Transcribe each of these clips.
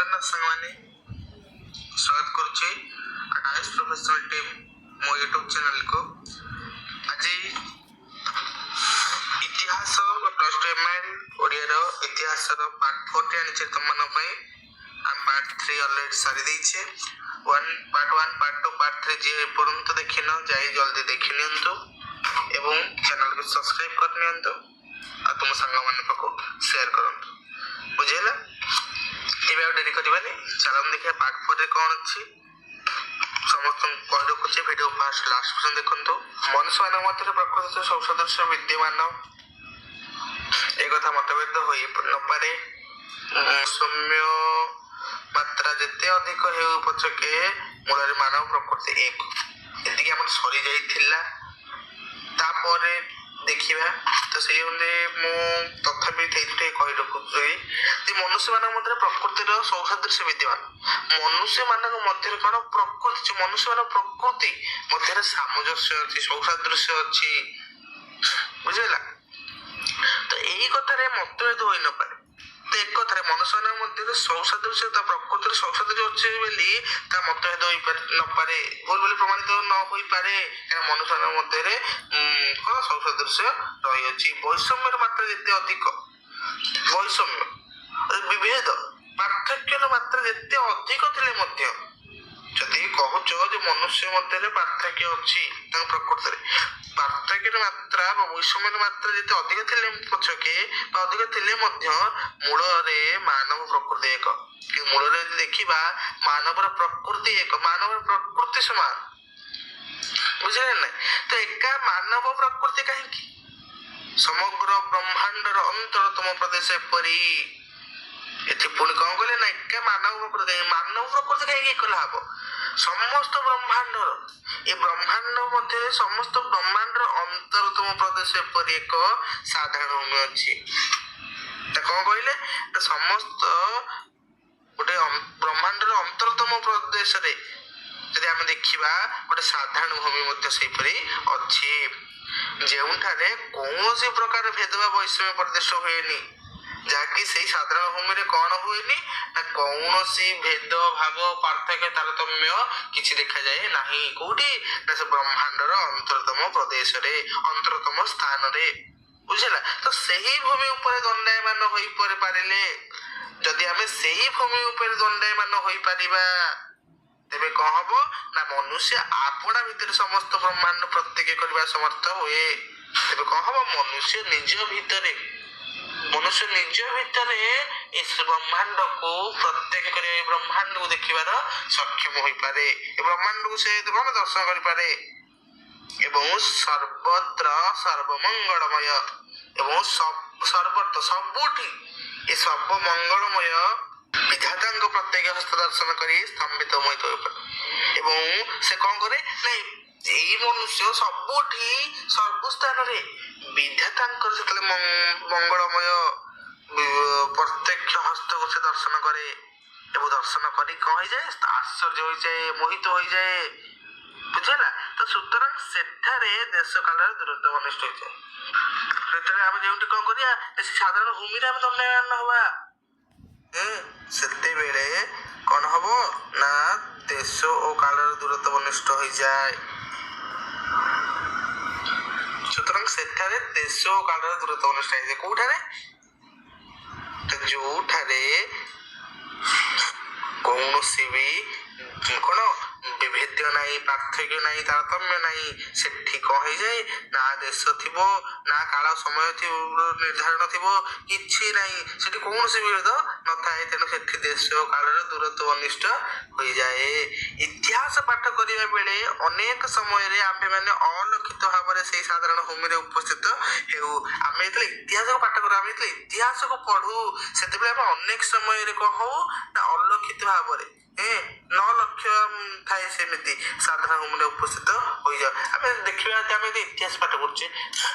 ଜଗନ୍ନାଥ ସାଙ୍ଗମାନେ ସ୍ୱାଗତ କରୁଛି ଆକାଶ ପ୍ରଫେସନାଲ ଟିମ୍ ମୋ ୟୁଟ୍ୟୁବ ଚ୍ୟାନେଲକୁ। ଆଜି ଇତିହାସ ପ୍ଲସ୍ ଟୁ ଏମ୍ଆଇଏଲ୍ ଓଡ଼ିଆର ଇତିହାସର ପାର୍ଟ 4ଟି ଆଣିଛେ ତୁମମାନଙ୍କ ପାଇଁ। ଆମେ ପାର୍ଟ 3 ଅଲରେଡ଼ି ସାରି ଦେଇଛେ। ପାର୍ଟ 1 ପାର୍ଟ 2 ପାର୍ଟ 3 ଯିଏ ଏପର୍ଯ୍ୟନ୍ତ ଦେଖିନ ଯାଇ ଜଲ୍ଦି ଦେଖି ନିଅନ୍ତୁ ଏବଂ ଚ୍ୟାନେଲକୁ ସବସ୍କ୍ରାଇବ୍ କରି ନିଅନ୍ତୁ ଆଉ ତୁମ ସାଙ୍ଗମାନଙ୍କ ପାଖକୁ ସେୟାର କରନ୍ତୁ। ବୁଝିହେଲା? ଏବେ ଆଉ ଡେରି କରିବାନି, ଚାଲନ୍ତୁ ଦେଖିବା ପାର୍ଟ 4ରେ କ'ଣ ଅଛି। ସମସ୍ତଙ୍କୁ କହି ରଖୁଛି ଭିଡ଼ିଓ ଫାଷ୍ଟ ଲାଷ୍ଟ ପର୍ଯ୍ୟନ୍ତ ଦେଖନ୍ତୁ। ମନୁଷ୍ୟମାନଙ୍କ ମଧ୍ୟରେ ପ୍ରକୃତିର ସବୁ ସଦସ୍ୟ ବିଦ୍ୟମାନ, ଏ କଥା ମତଭେଦ ହୋଇ ନପାରେ। ସୌମ୍ୟ ମାତ୍ରା ଯେତେ ଅଧିକ ହେଉ ପଛକେ ମୂଳରେ ମାନବ ପ୍ରକୃତି ଏକ। ଏତିକି ଆମର ସରିଯାଇଥିଲା, ତାପରେ ଦେଖିବା। ତ ସେଇ ଅନୁଯାୟୀ ମୁଁ ତଥାପି ସେଇଠି କହି ରଖୁଛି ଯେ ମନୁଷ୍ୟମାନଙ୍କ ମଧ୍ୟରେ ପ୍ରକୃତିର ସୌସାଦୃଶ୍ୟ ବିଦ୍ୟମାନ। ମନୁଷ୍ୟମାନଙ୍କ ମଧ୍ୟରେ କ'ଣ ପ୍ରକୃତି ଅଛି? ମନୁଷ୍ୟମାନଙ୍କ ପ୍ରକୃତି ମଧ୍ୟରେ ସାମଞ୍ଜସ୍ୟ ଅଛି, ସୌସାଦୃଶ୍ୟ ଅଛି। ବୁଝିହେଲା? ତ ଏଇ କଥାରେ ମତଭେଦ ହୋଇ ନପାରେ। ତ ଏକ କଥାରେ ମନୁଷ୍ୟମାନଙ୍କ ମଧ୍ୟରେ ସୌସାଦୃଶ୍ୟ ତା ପ୍ରକୃତିର ସୌସାଦୃଶ୍ୟ ଅଛି ବୋଲି ତା ମତଭେଦ ହୋଇପାରେ ନପାରେ, ଭୁଲ ବୋଲି ପ୍ରମାଣିତ ନ ହୋଇପାରେ। କାରଣ ମନୁଷ୍ୟମାନଙ୍କ ମଧ୍ୟରେ କ'ଣ ସୌସାଦୃଶ୍ୟ ରହିଅଛି। ବୈଷମ୍ୟର ମାତ୍ରା ଯେତେ ଅଧିକ, ବୈଷମ୍ୟ ବିଭେଦ ପାର୍ଥକ୍ୟର ମାତ୍ରା ଯେତେ ଅଧିକ ଥିଲେ ମଧ୍ୟ, ଯଦି କହୁଛ ଯେ ମନୁଷ୍ୟ ମଧ୍ୟରେ ପାର୍ଥକ୍ୟ ଅଛି ତାଙ୍କ ପ୍ରକୃତିରେ, ପାର୍ଥକ୍ୟର ମାତ୍ରା ବା ବୈଷମ୍ୟର ମାତ୍ରା ଯେତେ ଅଧିକ ଥିଲେ ପଛକେ ବା ଅଧିକ ଥିଲେ ମଧ୍ୟ ମୂଳରେ ମାନବ ପ୍ରକୃତି ଏକ। କିନ୍ତୁ ମୂଳରେ ଯଦି ଦେଖିବା ମାନବର ପ୍ରକୃତି ଏକ, ମାନବର ପ୍ରକୃତି ସମାନ। ବୁଝିଲେ ନା? ତ ଏକା ମାନବ ପ୍ରକୃତି କାହିଁକି? ସମଗ୍ର ବ୍ରହ୍ମାଣ୍ଡର ଅନ୍ତରତମ ପ୍ରଦେଶ ଏପରି। ଏଠି ପୁଣି କ'ଣ କହିଲେ ନା ଏକା ମାନବ ପ୍ରକୃତି। ମାନବ ପ୍ରକୃତି କାହିଁକି ଏକଲା ହବ? ସମସ୍ତ ବ୍ରହ୍ମାଣ୍ଡର, ଏ ବ୍ରହ୍ମାଣ୍ଡ ମଧ୍ୟରେ ସମସ୍ତ ବ୍ରହ୍ମାଣ୍ଡର ଅନ୍ତରତମ ପ୍ରଦେଶ ଏପରି ଏକ ସାଧାରଣ ଭୂମି ଅଛି। କ'ଣ କହିଲେ? ସମସ୍ତ ଗୋଟେ ବ୍ରହ୍ମାଣ୍ଡର ଅନ୍ତରତମ ପ୍ରଦେଶରେ ଯଦି ଆମେ ଦେଖିବା ଗୋଟେ ସାଧାରଣ ଭୂମି ମଧ୍ୟ ସେହିପରି ଅଛି, ଯେଉଁଠାରେ କୌଣସି ପ୍ରକାର ଭେଦ ବା ବୈଷମ୍ୟ ପ୍ରଦର୍ଶ ହୁଏନି। ଯାହାକି ସେଇ ସାଧାରଣ ଭୂମିରେ କ'ଣ ହୁଏନି ନା କୌଣସି ଭେଦ ଭାବ ପାର୍ଥକ୍ୟ ତାରତମ୍ୟ କିଛି ଦେଖାଯାଏ ନାହିଁ। କୋଉଠି ନା ସେ ବ୍ରହ୍ମାଣ୍ଡର ଅନ୍ତରତମ ପ୍ରଦେଶରେ, ଅନ୍ତରତମ ସ୍ଥାନରେ। ବୁଝିଲା? ତ ସେହି ଭୂମି ଉପରେ ଦଣ୍ଡାୟମାନ ହୋଇପାରିଲେ, ଯଦି ଆମେ ସେହି ଭୂମି ଉପରେ ଦଣ୍ଡାୟମାନ ହୋଇପାରିବା ତେବେ କ'ଣ ହବ ନା ମନୁଷ୍ୟ ଆପଣା ଭିତରେ ସମସ୍ତ ବ୍ରହ୍ମାଣ୍ଡ ପ୍ରତ୍ୟକ୍ଷ କରିବା ସମର୍ଥ ହୁଏ। ତେବେ କ'ଣ ହବ? ମନୁଷ୍ୟ ନିଜ ଭିତରେ ଏ ବ୍ରହ୍ମାଣ୍ଡକୁ ପ୍ରତ୍ୟକ୍ଷ କରିବା, ଏ ବ୍ରହ୍ମାଣ୍ଡକୁ ଦେଖିବାର ସକ୍ଷମ ହୋଇପାରେ, ଏ ବ୍ରହ୍ମାଣ୍ଡକୁ ସେ କ'ଣ ଦର୍ଶନ କରିପାରେ ଏବଂ ସର୍ବତ୍ର ସର୍ବମଙ୍ଗଳମୟ ଏବଂ ସର୍ବତ୍ର ସବୁଠି ଏ ସର୍ବମଙ୍ଗଳମୟ ବିଧାତାଙ୍କ ପ୍ରତ୍ୟକ୍ଷ ହସ୍ତ ଦର୍ଶନ କରି ସ୍ତମ୍ଭିତ ମୋହିତ ହୋଇପାରେ। ଏବଂ ସେ କ'ଣ କରେ ନା ଏଇ ମନୁଷ୍ୟ ସବୁଠି ସବୁ ସ୍ଥାନରେ ବିଧାତାଙ୍କର ସେତେବେଳେ ମଙ୍ଗଳମୟ ପ୍ରତ୍ୟକ୍ଷ ହସ୍ତକୁ ସେ ଦର୍ଶନ କରେ ଏବଂ ଦର୍ଶନ କରି କ'ଣ ହେଇଯାଏ? ଆଶ୍ଚର୍ଯ୍ୟ ହୋଇଯାଏ, ମୋହିତ ହୋଇଯାଏ। ବୁଝିଲା? ତ ସୁତରାଂ ସେଠାରେ ଦେଶ କାଳର ଦୂରତ୍ୱ ଘନିଷ୍ଠ ହୋଇଯାଏ। ସେତେବେଳେ ଆମେ ଯେଉଁଠି କ'ଣ କରିବା, ସେ ସାଧାରଣ ଭୂମିରେ ଆମେ ଦଣ୍ଡାୟମାନ ହବା, ସେତେବେଳେ କ'ଣ ହବ ନା ଦେଶ ଓ କାଳର ଦୂରତ୍ୱ ଘନିଷ୍ଠ ହୋଇଯାଏ। ସୁତରାଂ ସେଠାରେ ଦେଶ ଓ କାଳର ଦୂରତ୍ୱ ଘନିଷ୍ଠ ହୋଇଯାଏ। କୋଉଠାରେ? ଯୋଉଠାରେ କୌଣସି ବି କ'ଣ ବିଭେଦ୍ୟ ନାହିଁ, ପାର୍ଥକ୍ୟ ନାହିଁ, ତାରତମ୍ୟ ନାହିଁ, ସେଠି କ'ଣ ହେଇଯାଏ ନା ଦେଶ ଥିବ ନା କାଳ ସମୟ ନିର୍ଦ୍ଧାରଣ ଥିବ, କିଛି ନାହିଁ, ସେଠି କୌଣସି ବିଭେଦ ନଥାଏ। ତେଣୁ ସେଠି ଦେଶ କାଳର ଦୂରତ୍ୱ ଘନିଷ୍ଠ ହୋଇଯାଏ। ଇତିହାସ ପାଠ କରିବା ବେଳେ ଅନେକ ସମୟରେ ଆମ୍ଭେମାନେ ଅଲକ୍ଷିତ ଭାବରେ ସେଇ ସାଧାରଣ ଭୂମିରେ ଉପସ୍ଥିତ ହେଉ। ଆମେ ଯେତେବେଳେ ଇତିହାସକୁ ପାଠ କରୁ, ଆମେ ଯେତେବେଳେ ଇତିହାସକୁ ପଢୁ, ସେତେବେଳେ ଆମେ ଅନେକ ସମୟରେ କ'ଣ ହଉ ନା ଅଲକ୍ଷିତ ଭାବରେ ନ ଲକ୍ଷ୍ୟ ଥାଏ ସେମିତି ସାଧାରଣ ଭୂମିରେ ଉପସ୍ଥିତ ହୋଇଯାଉ। ଆମେ ଦେଖିବା ଯେ ଆମେ ଯଦି ଇତିହାସ ପାଠ କରୁଛେ,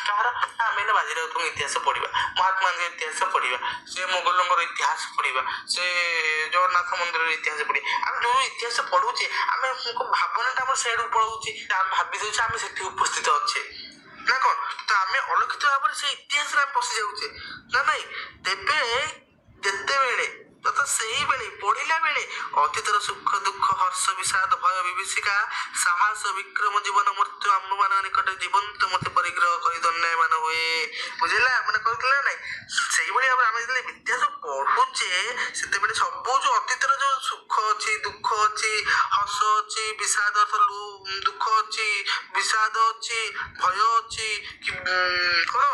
କାହାର ଆମେ ବାଜିରାଉତଙ୍କ ଇତିହାସ ପଢିବା, ମହାତ୍ମା ଗାନ୍ଧୀଙ୍କ ଇତିହାସ ପଢିବା, ସେ ମୋଗଲଙ୍କର ଇତିହାସ ପଢିବା, ସେ ଜଗନ୍ନାଥ ମନ୍ଦିରର ଇତିହାସ ପଢିବା। ଆମେ ଯୋଉ ଇତିହାସ ପଢୁଛେ ଆମେ ଭାବନାଟା ଆମର ସେଆଡକୁ ପଳଉଛି, ଆମେ ଭାବି ଦଉଛେ ଆମେ ସେଠି ଉପସ୍ଥିତ ଅଛେ ନା କ'ଣ? ତ ଆମେ ଅଲକ୍ଷିତ ଭାବରେ ସେ ଇତିହାସରେ ଆମେ ପଶି ଯାଉଛେ ନା ନାଇଁ? ତେବେ ଯେତେବେଳେ ତଥା ସେଇବେଳେ ପଢିଲା ବେଳେ ଅତୀତର ସୁଖ ଦୁଃଖ ହର୍ଷ ବିଷାଦ ଭୟ ବିଭୀଷିକା ସାହସ ବିକ୍ରମ ଜୀବନ ମୃତ୍ୟୁ ଆମ୍ଭମାନଙ୍କ ନିକଟରେ ଜୀବନ୍ତ ମତେ ପରିଗ୍ରହ କରି ଦଣ୍ଡାୟମାନ ହୁଏ। ବୁଝିଲା, ମାନେ କହିଥିଲା ନାଇଁ, ସେଇଭଳି ଭାବରେ ଆମେ ଯେତେବେଳେ ଇତିହାସ ପଢୁଛେ ସେତେବେଳେ ସବୁ ଯୋଉ ଅତୀତର ଯୋଉ ସୁଖ ଅଛି ଦୁଃଖ ଅଛି ହସ ଅଛି ବିଷାଦ ଦୁଃଖ ଅଛି ବିଷାଦ ଅଛି ଭୟ ଅଛି କି କଣ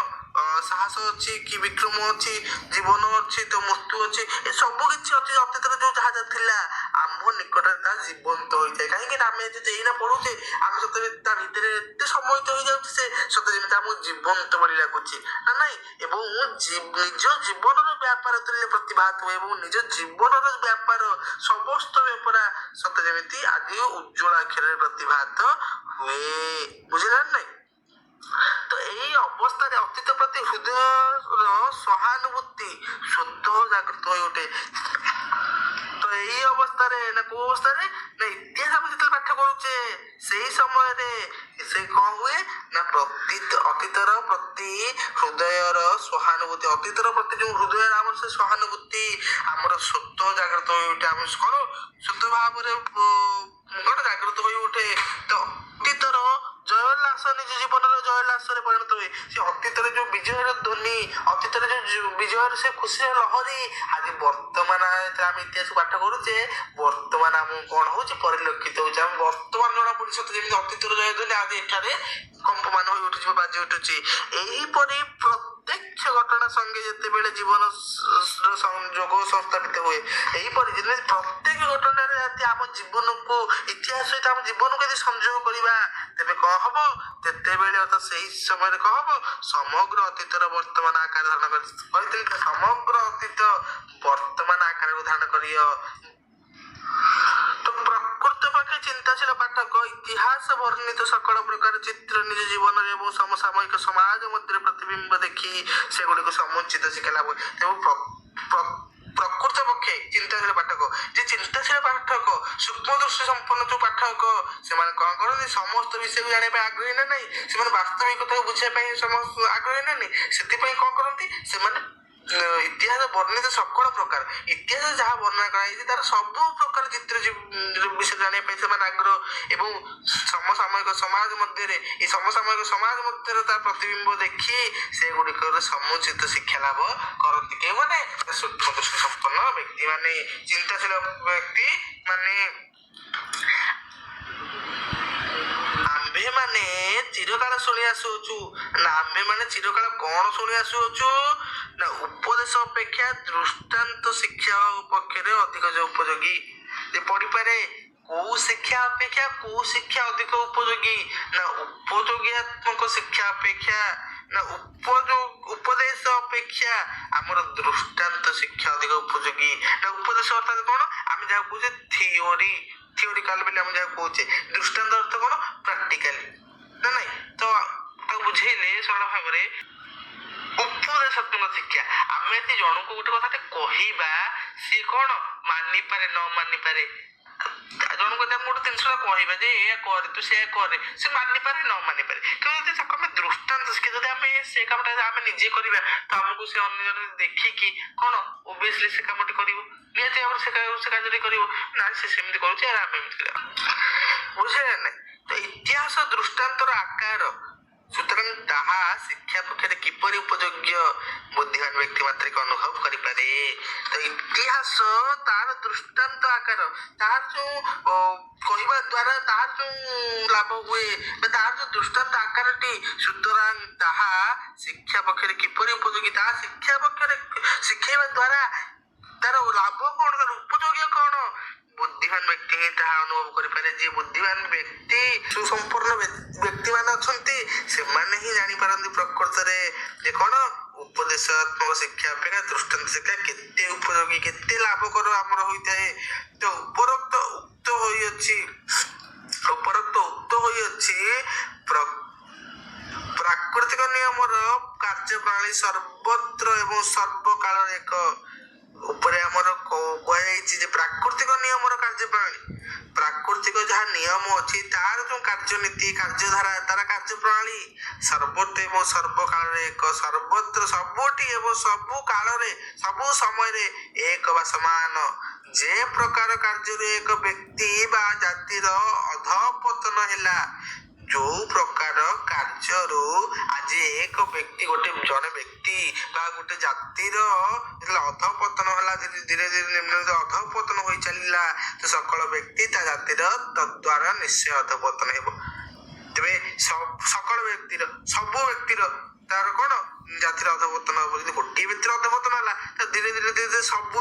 ସାହସ ଅଛି କି ବିକ୍ରମ ଅଛି ଜୀବନ ଅଛି ତ ମୃତ୍ୟୁ ଅଛି, ଏ ସବୁ କିଛି ଅଛି ଅତୀତରେ ଯୋଉ ଯାହା ଯାହା ଥିଲା ଆମ୍ଭ ନିକଟରେ ତାହା ଜୀବନ୍ତ ହୋଇଥାଏ। କାହିଁକି ନା ଆମେ ଯଦି ଏଇନା ପଢୁଛେ ଆମେ ସତରେ ତା ଭିତରେ ଏତେ ସମାହିତ ହେଇଯାଉଛି ସେ ସତେ ଯେମିତି ଆମକୁ ଜୀବନ୍ତ ଭଳି ଲାଗୁଛି ନା ନାଇଁ। ଏବଂ ନିଜ ଜୀବନର ବ୍ୟାପାର ତୁଲ୍ୟ ପ୍ରତିଭାତ ହୁଏ ଏବଂ ନିଜ ଜୀବନର ବ୍ୟାପାର ସମସ୍ତ ବ୍ୟାପାର ସତେ ଯେମିତି ଆଜି ଉଜ୍ଜ୍ୱଳ ଆଖିରେ ପ୍ରତିଭାତ ହୁଏ। ବୁଝିଲା ନାଇଁ। ତ ଏଇ ଅବସ୍ଥାରେ ଅତୀତ ପ୍ରତି ହୃଦୟର ସହାନୁଭୂତି ସ୍ୱତଃ ଜାଗୃତ ହୋଇ ଉଠେ। ତ ଏଇ ଅବସ୍ଥାରେ ନା କୋଉ ଅବସ୍ଥାରେ ନା ଇତିହାସ ଆମେ ଯେତେବେଳେ ପାଠ କରୁଛେ ସେଇ ସମୟରେ ସେ କଣ ହୁଏ ନା ଅତୀତର ପ୍ରତି ହୃଦୟର ସହାନୁଭୂତି ଅତୀତର ପ୍ରତି ଯୋଉ ହୃଦୟର ଆମର ସେ ସହାନୁଭୂତି ଆମର ସ୍ୱତଃ ଜାଗ୍ରତ ହୋଇ ଉଠେ। ଆମେ କଣ ସ୍ୱତଃ ଭାବରେ କଣ ଜାଗ୍ରତ ହୋଇ ଉଠେ। ତ ଅତୀତର ଜୟୋଲ୍ଲାସ ନିଜ ଜୀବନର ଜୟୋଲ୍ଲାସରେ ପରିଣତ ହୁଏ। ସେ ଅତୀତରେ ଯୋଉ ବିଜୟର ଧ୍ୱନି ଅତୀତରେ ଯୋଉ ବିଜୟର ସେ ଖୁସିର ଲହରୀ ଆଜି ବର୍ତ୍ତମାନ ଆମେ ଇତିହାସ ପାଠ କରୁଛେ ବର୍ତ୍ତମାନ ଆମକୁ କଣ ହଉଛି ପରିଲକ୍ଷିତ ହଉଛି। ଆମେ ବର୍ତ୍ତମାନ ଜଣା ପଡୁଛି ସତେ ଯେମିତି ଅତୀତର ଜୟ ଧ୍ୱନି ଆଜି ଏଠାରେ କମ୍ପମାନ ହୋଇ ଉଠୁଛି ବାଜି ଉଠୁଛି। ଏହିପରି ପ୍ରତ୍ୟକ୍ଷ ଘଟଣା ସଙ୍ଗେ ଯେତେବେଳେ ଜୀବନ ଯୋଗ ସଂସ୍ଥାପିତ ହୁଏ ଏହିପରି ଯେତେବେଳେ ପ୍ରତ୍ୟେକ ଘଟଣାରେ ଯଦି ଆମ ଜୀବନକୁ ଇତିହାସ ସହିତ ଆମ ଜୀବନକୁ ଯଦି ସଂଯୋଗ କରିବା ତେବେ କଣ ହବ ତେତେବେଳେ ତ ସେଇ ସମୟରେ କଣ ହବ ସମଗ୍ର ଅତୀତର ବର୍ତ୍ତମାନ ଆକାର ଧାରଣ କରିଥିଲି ସମଗ୍ର ଅତୀତ ବର୍ତ୍ତମାନ ଆକାରକୁ ଧାରଣ କରିବ। ତ ପ୍ରକୃତ ପକ୍ଷେ ଚିନ୍ତାଶୀଳ ପାଠକ ଇତିହାସ ବର୍ଣ୍ଣିତ ସକଳ ପ୍ରକାର ଚିତ୍ର ନିଜ ଜୀବନରେ ଏବଂ ସମସାମୟିକ ସମାଜ ମଧ୍ୟରେ ପ୍ରତିବିମ୍ବ ଦେଖି ସେଗୁଡିକୁ ସମୁଚିତ ଶିକ୍ଷା ଲାଭ। ପ୍ରକୃତ ପକ୍ଷେ ଚିନ୍ତାଶୀଳ ପାଠକ ଯେ ଚିନ୍ତାଶୀଳ ପାଠକ ସୂକ୍ଷ୍ମ ଦୃଷ୍ଟି ସମ୍ପନ୍ନ ଯୋଉ ପାଠକ ସେମାନେ କଣ କରନ୍ତି ସମସ୍ତ ବିଷୟକୁ ଜାଣିବା ପାଇଁ ଆଗ୍ରହୀ ନା ନାହିଁ। ସେମାନେ ବାସ୍ତବିକତାକୁ ବୁଝିବା ପାଇଁ ସମସ୍ତ ଆଗ୍ରହୀ ନା ନାହିଁ। ସେଥିପାଇଁ କଣ କରନ୍ତି ସେମାନେ ଇତିହାସ ବର୍ଣ୍ଣିତ ସକଳ ପ୍ରକାର ଇତିହାସ ଯାହା ବର୍ଣ୍ଣନା କରାଯାଇଛି ତାର ସବୁ ପ୍ରକାର ଚିତ୍ର ବିଷୟରେ ଜାଣିବା ପାଇଁ ସେମାନେ ଆଗ୍ରହ ଏବଂ ସମସାମୟିକ ସମାଜ ମଧ୍ୟରେ ଏ ସମସାମୟିକ ସମାଜ ମଧ୍ୟରେ ତା ପ୍ରତିବିମ୍ବ ଦେଖି ସେଗୁଡିକର ସମୁଚିତ ଶିକ୍ଷା ଲାଭ କରନ୍ତି। କେଉଁମାନେ ସୂକ୍ଷ୍ମ ଦୃଷ୍ଟି ସମ୍ପନ୍ନ ବ୍ୟକ୍ତି ମାନେ ଚିନ୍ତାଶୀଳ ବ୍ୟକ୍ତି ମାନେ ଆମ୍ଭେମାନେ ଚିରକାଳ ଶୁଣି ଆସୁଅଛୁ ନା ଆମ୍ଭେମାନେ ଚିରକାଳ କଣ ଶୁଣି ଆସୁଅଛୁ ନା ଉପଦେଶ ଅପେକ୍ଷା ଦୃଷ୍ଟାନ୍ତ ଶିକ୍ଷା ପକ୍ଷରେ ଅଧିକ ଉପଯୋଗୀ। ଯେ ପଢିପାରେ କୋଉ ଶିକ୍ଷା ଅପେକ୍ଷା କୋଉ ଶିକ୍ଷା ଅଧିକ ଉପଯୋଗୀ ନା ଉପଯୋଗୀତ୍ମକ ଶିକ୍ଷା ଅପେକ୍ଷା ନା ଉପଦେଶ ଅପେକ୍ଷା ଆମର ଦୃଷ୍ଟାନ୍ତ ଶିକ୍ଷା ଅଧିକ ଉପଯୋଗୀ। ନା ଉପଦେଶ ଅର୍ଥାତ କଣ ଆମେ ଯାହା କହୁଛେ ଥିଓରିକାଲ ବୋଲି ଆମେ ଯାହା କହୁଛେ ଦୃଷ୍ଟାନ୍ତ ଅର୍ଥ କଣ ପ୍ରାକ୍ଟିକାଲି ନା ନାଇଁ। ତ ତାକୁ ବୁଝେଇଲେ ସରଳ ଭାବରେ ଉପଦେଶାତ୍ମକ ଶିକ୍ଷା ଆମେ ଯଦି ଜଣକୁ ଗୋଟେ କଥାଟେ କହିବା ସିଏ କଣ ମାନିପାରେ ନ ମାନିପାରେ ଜଣକୁ ଯଦି ଆମେ ଗୋଟେ ଜିନିଷ କହିବା ଯେ ଏୟା କରେ ତୁ ସେୟା କରେ ସେ ମାନିପାରେ ନ ମାନିପାରେ କିନ୍ତୁ ଯଦି ତାକୁ ଆମେ ଦୃଷ୍ଟାନ୍ତ ଶିକ୍ଷା ଯଦି ଆମେ ସେ କାମଟା ଆମେ ନିଜେ କରିବା ତ ଆମକୁ ସେ ଅନ୍ୟ ଜଣେ ଦେଖିକି କଣ ଓବିୟସଲି ସେ କାମଟି କରିବ ନିହାତି ଭାବରେ ସେ କାର୍ଯ୍ୟଟି କରିବ ନା ସେ ସେମିତି କରୁଛି ଆମେ ଏମିତି କରିବା। ବୁଝିଲେ ନାଇଁ। ତ ଇତିହାସ ଦୃଷ୍ଟାନ୍ତର ଆକାର ସୁତରାଂ ତାହା ଶିକ୍ଷା ପକ୍ଷରେ କିପରି ଉପଯୋଗ୍ୟ ବୁଦ୍ଧିମାନ ବ୍ୟକ୍ତି ମାତ୍ରିକ ଅନୁଭବ କରିପାରେ। ତ ଇତିହାସ ତାର ଦୃଷ୍ଟାନ୍ତ ଆକାର ତାର ଯୋଉ କହିବା ଦ୍ଵାରା ତାର ଯୋଉ ଲାଭ ହୁଏ ବା ତାର ଯୋଉ ଦୃଷ୍ଟାନ୍ତ ଆକାରଟି ସୁତରାଂ ତାହା ଶିକ୍ଷା ପକ୍ଷରେ କିପରି ଉପଯୋଗୀ ତାହା ଶିକ୍ଷା ପକ୍ଷରେ ଶିଖେଇବା ଦ୍ଵାରା ତାର ଲାଭ କଣ ତାର ଉପଯୋଗୀ କଣ ବୁଦ୍ଧିମାନ ବ୍ୟକ୍ତି ହିଁ ତାହା ଅନୁଭବ କରିପାରେ। ଯିଏ ବୁଦ୍ଧିମାନ ବ୍ୟକ୍ତି ସୁସମ୍ପନ୍ନ ବ୍ୟକ୍ତି ମାନେ ଅଛନ୍ତି ସେମାନେ ହିଁ ଜାଣିପାରନ୍ତି ପ୍ରକୃତରେ ଯେ କଣ ଉପଦେଶାତ୍ମକ ଶିକ୍ଷା ଅପେକ୍ଷା ଦୃଷ୍ଟାନ୍ତ ଶିକ୍ଷା କେତେ ଉପଯୋଗୀ କେତେ ଲାଭକର ଆମର ହୋଇଥାଏ। ତ ଉପରୋକ୍ତ ଉକ୍ତ ହୋଇଅଛି ପ୍ରାକୃତିକ ନିୟମର କାର୍ଯ୍ୟପ୍ରଣାଳୀ ସର୍ବତ୍ର ଏବଂ ସର୍ବକାଳରେ ଏକ ଉପରେ ଆମର କୁହାଯାଇଛି ଯେ ପ୍ରାକୃତିକ ନିୟମର କାର୍ଯ୍ୟପ୍ରଣାଳୀ ପ୍ରାକୃତିକ ଯାହା ନିୟମ ଅଛି ତାର ଯେଉଁ କାର୍ଯ୍ୟନୀତି କାର୍ଯ୍ୟଧାରା ତାର କାର୍ଯ୍ୟପ୍ରଣାଳୀ ସର୍ବତ୍ର ଏବଂ ସର୍ବକାଳରେ ଏକ ସର୍ବତ୍ର ସବୁଠି ଏବଂ ସବୁ କାଳରେ ସବୁ ସମୟରେ ଏକ ବା ସମାନ। ଯେ ପ୍ରକାର କାର୍ଯ୍ୟରୁ ଏକ ବ୍ୟକ୍ତି ବା ଜାତିର ଅଧପତନ ହେଲା, ଯୋଉ ପ୍ରକାର କାର୍ଯ୍ୟରୁ ଆଜି ଏକ ବ୍ୟକ୍ତି ଜଣେ ବ୍ୟକ୍ତି ବା ଗୋଟେ ଜାତିର ଯେତେବେଳେ ଅଧପତନ ହେଲା ଧୀରେ ଧୀରେ ନିମ୍ନ ଅଧପତନ ହୋଇ ଚାଲିଲା ତ ସକଳ ବ୍ୟକ୍ତି ତା ଜାତିର ତଦ୍ୱାରା ନିଶ୍ଚୟ ଅଧପତନ ହେବ। ତେବେ ସକଳ ବ୍ୟକ୍ତିର ସବୁ ବ୍ୟକ୍ତିର ତାର କଣ ଜାତିର ଅଧପତନ ହବ। ଯଦି ଗୋଟିଏ ବ୍ୟକ୍ତିର ଅଧପତନ ହେଲା ତ ଧୀରେ ଧୀରେ ସବୁ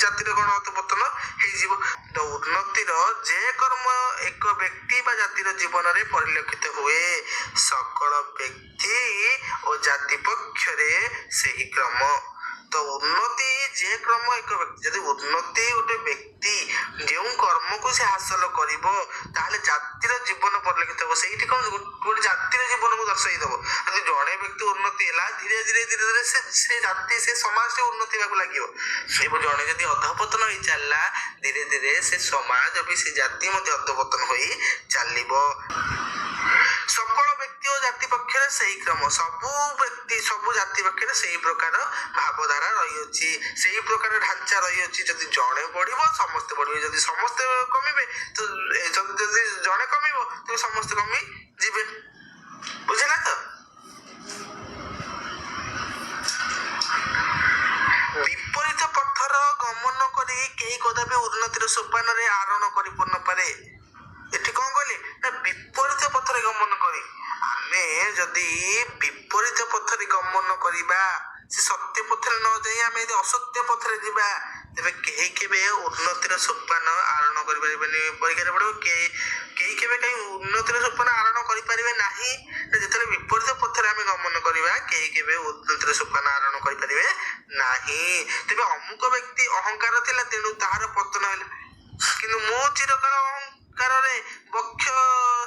ଜାତିର କଣ ଅଧପତନ ହେଇଯିବ। ତ ଉନ୍ନତିର ଯେ କର୍ମ ଏକ ବ୍ୟକ୍ତି ବା ଜାତିର ଜୀବନରେ ପରିଲକ୍ଷିତ ହୁଏ ସକଳ ବ୍ୟକ୍ତି ଓ ଜାତି ପକ୍ଷରେ ସେହି କ୍ରମ। ତ ଉନ୍ନତି ଯେ କ୍ରମ ଏକ ବ୍ୟକ୍ତି ଯଦି ଉନ୍ନତି ଗୋଟେ ବ୍ୟକ୍ତି ଯେଉଁ କର୍ମକୁ ସେ ହାସଲ କରିବ ତାହେଲେ ଜାତିର ଜୀବନ ପରିଲକ୍ଷିତ ହବ। ସେଇଠି କଣ ଗୋଟେ ଜାତିର ଜୀବନକୁ ଦର୍ଶାଇ ଦବ। ଯଦି ଜଣେ ବ୍ୟକ୍ତି ଉନ୍ନତି ହେଲା ଧୀରେ ଧୀରେ ସେ ଜାତି ସେ ସମାଜ ଉନ୍ନତି ହେବାକୁ ଲାଗିବ। ଏବଂ ଜଣେ ଯଦି ଅଧପତନ ହେଇ ଚାଲିଲା ଧୀରେ ଧୀରେ ସେ ସମାଜ ବି ସେ ଜାତି ମଧ୍ୟ ଅଧପତନ ହୋଇ ଚାଲିବ। ସକଳ ବ୍ୟକ୍ତି ଓ ଜାତି ପକ୍ଷରେ ସେହି କ୍ରମ। ସବୁ ବ୍ୟକ୍ତି ସବୁ ଜାତି ପକ୍ଷରେ ସେହି ପ୍ରକାର ଭାବଧାରା ରହିଅଛି, ସେହି ପ୍ରକାର ଢାଞ୍ଚା ରହିଅଛି। ଯଦି ଜଣେ ବଢିବ ସମସ୍ତେ ବଢିବେ, ଯଦି ସମସ୍ତେ କମିବେ ତ ଯଦି ଜଣେ କମିବ ତେବେ ସମସ୍ତେ କମି ଯିବେ। ବୁଝିଲା ତ? ବିପରୀତ ପଥର ଗମନ କରି କେହି କଦାପି ଉନ୍ନତିର ସୋପାନରେ ଆରୋହଣ କରିପାରେ। ଏଠି କଣ କହିଲେ ନା ବିପରୀତ ପଥରେ ଗମନ କରି ଆମେ ଯଦି ବିପରୀତ ପଥରେ ଗମନ କରିବା ସେ ସତ୍ୟ ପଥରେ ନ ଯାଇ ଆମେ ଯଦି ଅସତ୍ୟ ପଥରେ ଯିବା ତେବେ କେହି କେବେ ଉନ୍ନତିର ସୋପାନ ଆରୋହଣ କରିପାରିବେନି। ପରୀକ୍ଷାରେ ପଡ଼ିବ କେହି କେବେ କାହିଁ ଉନ୍ନତିର ସୋପାନ ଆରୋହଣ କରିପାରିବେ ନାହିଁ। ଯେତେବେଳେ ବିପରୀତ ପଥରେ ଆମେ ଗମନ କରିବା କେହି କେବେ ଉନ୍ନତିର ସୋପାନ ଆରୋହଣ କରିପାରିବେ ନାହିଁ। ତେବେ ଅମୁକ ବ୍ୟକ୍ତି ଅହଙ୍କାର ଥିଲା ତେଣୁ ତାହାର ପତନ ହେଲା, କିନ୍ତୁ ମୁଁ ଚିରକାଳ ଅହଙ୍କାରରେ ବକ୍ଷ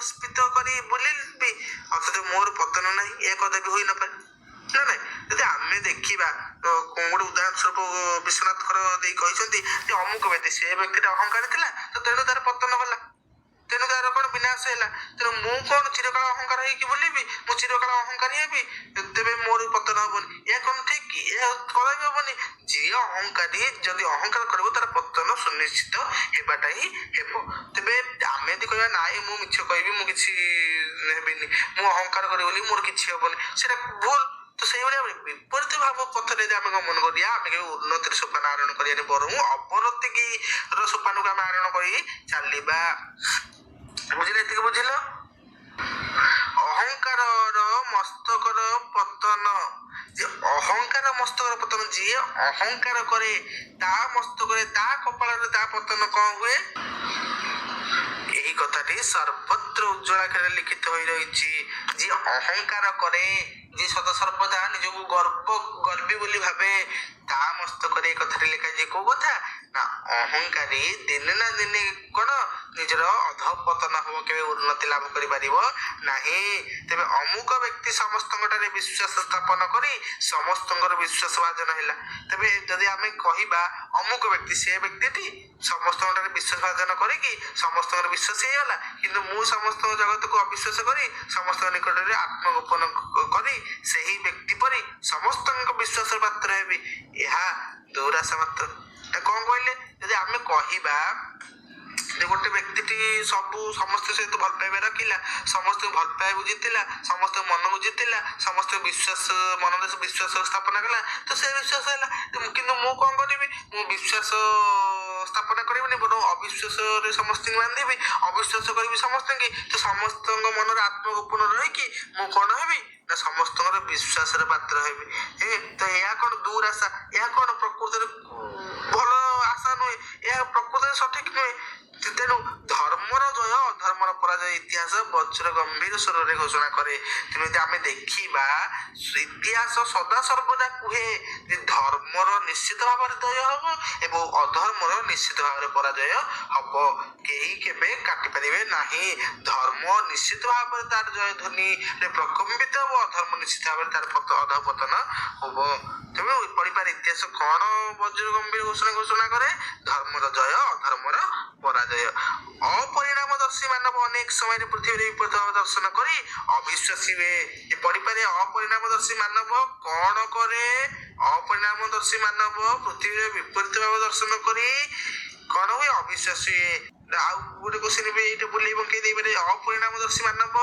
ସ୍ଫୀତ କରି ବୁଲିବି ଅଥଚ ମୋର ପତନ ନାହିଁ, ଏ କଦାପି ହୋଇ ନପାରେ ନା ନାଇଁ। ଯଦି ଆମେ ଦେଖିବା ଗୋଟେ ଉଦାହରଣ ସ୍ୱରୂପ ବିଶ୍ୱନାଥଙ୍କର ଦେଇ କହିଛନ୍ତି ଯେ ଅମୁକ ବ୍ୟକ୍ତି ସେ ବ୍ୟକ୍ତିଟା ଅହଙ୍କାର ଥିଲା ତ ତେଣୁ ତାର ପତନ ହେଲା, ତେଣୁ ତାର କଣ ବିନାଶ ହେଲା। ତେଣୁ ମୁଁ କଣ ଚିରକାଳ ଅହଙ୍କାର ହେଇକି ବୁଲିବି, ମୁଁ ଚିରକାଳ ଅହଙ୍କାରୀ ହେବି ତେବେ ମୋର ପତନ ହବନି। ଏହା କଣ ଠିକ କି? ଏହା କଦାପି ହବନି। ଯିଏ ଅହଙ୍କାରୀ ଯଦି ଅହଙ୍କାର କରିବ ତାର ପତନ ସୁନିଶ୍ଚିତ ହେବାଟା ହିଁ ହେବ। ତେବେ ଆମେ ଯଦି କହିବା ନାଇଁ ମୁଁ ମିଛ କହିବି ମୁଁ କିଛି ହେବିନି, ମୁଁ ଅହଙ୍କାର କରିବି ବୋଲି ମୋର କିଛି ହବନି, ସେଟା ଭୁଲ। ତ ସେଇଭଳିଆ ବିପରୀତ ଭାବ ପଥରେ ଯଦି ଆମେ ଗମନ କରିବା ଆମେ କେବେ ଉନ୍ନତିର ସୋପାନ ଆରୋହଣ କରିବାନି, ବରଂ ଅବନତିର ସୋପାନକୁ ଆମେ ଆରୋହଣ କରି ଚାଲିବା। ବୁଝିଲେ? ଏତିକି ବୁଝିଲ? ଅହଙ୍କାରର ମସ୍ତକର ପତନ। ଯେ ଅହଙ୍କାର ମସ୍ତକର ପତନ, ଯିଏ ଅହଙ୍କାର କରେ ତା ମସ୍ତକରେ ତା କପାଳରେ ତା ପତନ କଣ ହୁଏ? ଏହି କଥାଟି ସର୍ବତ୍ର ଉଜ୍ଜ୍ୱଳ ଆକାରରେ ଲିଖିତ ହୋଇ ରହିଛି। ଯିଏ ଅହଙ୍କାର କରେ, ଯିଏ ସଦାସର୍ବଦା ନିଜକୁ ଗର୍ବୀ ବୋଲି ଭାବେ ତା ମସ୍ତକରେ ଏ କଥାଟି ଲେଖାଯାଇଛି। କୋଉ କଥା ନା ଅହଙ୍କାରୀ ଦିନେ ନା ଦିନେ କଣ ନିଜର ଅଧପତନ ହବ, କେବେ ଉନ୍ନତି ଲାଭ କରିପାରିବ ନାହିଁ। ତେବେ ଅମୁକ ବ୍ୟକ୍ତି ସମସ୍ତଙ୍କଠାରେ ବିଶ୍ୱାସ ସ୍ଥାପନ କରି ସମସ୍ତଙ୍କର ବିଶ୍ୱାସ ଭାଜନ ହେଲା। ତେବେ ଯଦି ଆମେ କହିବା ଅମୁକ ବ୍ୟକ୍ତି ସେ ବ୍ୟକ୍ତିଟି ସମସ୍ତଙ୍କଠାରେ ବିଶ୍ୱାସ ଭାଜନ କରିକି ସମସ୍ତଙ୍କର ବିଶ୍ୱାସ ହେଇଗଲା, କିନ୍ତୁ ମୁଁ ସମସ୍ତଙ୍କ ଜଗତକୁ ଅବିଶ୍ୱାସ କରି ସମସ୍ତଙ୍କ ନିକଟରେ ଆତ୍ମଗୋପନ କରି ସେହି ବ୍ୟକ୍ତି ପରି ସମସ୍ତଙ୍କ ବିଶ୍ୱାସର ପାତ୍ର ହେବି, ଏହା ଦୁରାଶା ମାତ୍ର। କଣ କହିଲେ? ଯଦି ଆମେ କହିବା ଯେ ଗୋଟେ ବ୍ୟକ୍ତିଟି ସମସ୍ତ ସହିତ ଭଲ ପାଇବା ରଖିଲା, ସମସ୍ତଙ୍କୁ ଭଲ ପାଇବାକୁ ଜିତିଲା, ସମସ୍ତଙ୍କ ମନକୁ ଜିତିଲା, ସମସ୍ତଙ୍କ ମନରେ ବିଶ୍ୱାସ ସ୍ଥାପନ କଲା ତ ସେ ବିଶ୍ୱାସ ହେଲା। କିନ୍ତୁ ମୁଁ କଣ କରିବି? ମୁଁ ବିଶ୍ୱାସ ସ୍ଥାପନ କରିବିନି, ବରଂ ଅବିଶ୍ୱାସରେ ସମସ୍ତଙ୍କୁ ବାନ୍ଧିବି, ଅବିଶ୍ୱାସ କରିବି ସମସ୍ତଙ୍କୁ। ତ ସମସ୍ତଙ୍କ ମନରେ ଆତ୍ମଗୋପନ ରହିକି ମୁଁ କଣ ହେବି ନା ସମସ୍ତଙ୍କର ବିଶ୍ୱାସର ପାତ୍ର ହେବି। ତ ଏହା କଣ ଦୁରାଶା? ଏହା କଣ ପ୍ରକୃତରେ ଭଲ ଆଶା ନୁହେଁ, ଏହା ପ୍ରକୃତରେ ସଠିକ ନୁହେଁ। ତେଣୁ ଧର୍ମର ଜୟ ଅଧର୍ମର ପରାଜୟ ଇତିହାସ ବଜ୍ର ଗମ୍ଭୀର ସ୍ୱରରେ ଘୋଷଣା କରେ। ତେଣୁ ଯଦି ଆମେ ଦେଖିବା ଇତିହାସ ସଦା ସର୍ବଦା କୁହେ ଯେ ଧର୍ମର ନିଶ୍ଚିତ ଭାବରେ ଜୟ ହବ ଏବଂ ଅଧର୍ମର ନିଶ୍ଚିତ ଭାବରେ ପରାଜୟ ହବ, କେହି କେବେ କାଟି ପାରିବେ ନାହିଁ। ଧର୍ମ ନିଶ୍ଚିତ ଭାବରେ ତାର ଜୟ ଧ୍ୱନିରେ ପ୍ରକମ୍ପିତ ହବ, ଅଧର୍ମ ନିଶ୍ଚିତ ଭାବରେ ତାର ଅଧପତନ ହବ। ତେଣୁ ପଢିପାରେ ଇତିହାସ କଣ ବଜ୍ର ଗମ୍ଭୀର ଘୋଷଣା କରେ? ଧର୍ମର ଜୟ ଅଧର୍ମର ପରାଜୟ। ଅନେକ ସମୟରେ ପୃଥିବୀରେ ବିପରୀତ ଭାବ ଦର୍ଶନ କରି ଅବିଶ୍ୱାସୀ ହୁଏ। ପଢିପାରେ ଅପରିଣାମଦର୍ଶୀ ମାନବ କଣ କରେ? ଅପରିଣାମଦର୍ଶୀ ମାନବ ପୃଥିବୀରେ ବିପରୀତ ଭାବ ଦର୍ଶନ କରି କଣ ହୁଏ? ଅବିଶ୍ୱାସୀ ହୁଏ। ଆଉ ଗୋଟେ କ୍ୱେଶ୍ଚିନ୍ ବି ଏଇଟା ବୁଲେଇ ପକେଇ ଦେଇପାରେ, ଅପରିଣାମଦର୍ଶୀ ମାନବ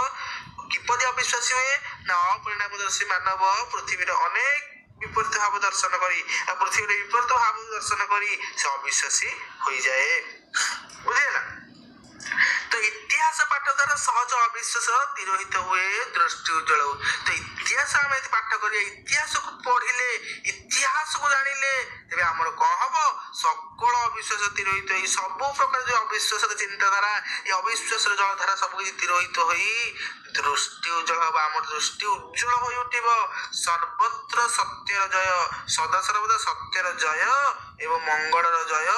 କିପରି ଅବିଶ୍ୱାସୀ ହୁଏ? ନା ଅପରିଣାମଦର୍ଶୀ ମାନବ ପୃଥିବୀରେ ଅନେକ ବିପରୀତ ଭାବ ଦର୍ଶନ କରି ପୃଥିବୀରେ ବିପରୀତ ଭାବ ଦର୍ଶନ କରି ସେ ଅବିଶ୍ୱାସୀ ହୋଇଯାଏ। ବୁଝିହେଲା? ତ ଇତିହାସ ପାଠ ଦ୍ୱାରା ସହଜ ଅବିଶ୍ୱାସ ତିରୋହିତ ହୁଏ, ଦୃଷ୍ଟି ଉଜ୍ଜଳ ହୁଏ। ତ ଇତିହାସ ଆମେ ଯଦି ପାଠ କରିବା, ଇତିହାସକୁ ପଢିଲେ, ଇତିହାସକୁ ଜାଣିଲେ, ତେବେ ଆମର କଣ ହବ? ସକଳ ଅବିଶ୍ୱାସ ତିରୋହିତ ହୋଇ ସବୁ ପ୍ରକାର ଯୋଉ ଅବିଶ୍ୱାସର ଚିନ୍ତାଧାରା, ଏ ଅବିଶ୍ୱାସର ଜଳଧାରା ସବୁ କିଛି ତିରୋହିତ ହୋଇ ଦୃଷ୍ଟି ଉଜ୍ଜଳ ହବ। ଆମର ଦୃଷ୍ଟି ଉଜ୍ଜଳ ହୋଇ ଉଠିବ। ସର୍ବତ୍ର ସତ୍ୟର ଜୟ, ସଦାସର୍ବଦା ସତ୍ୟର ଜୟ ଏବଂ ମଙ୍ଗଳର ଜୟ,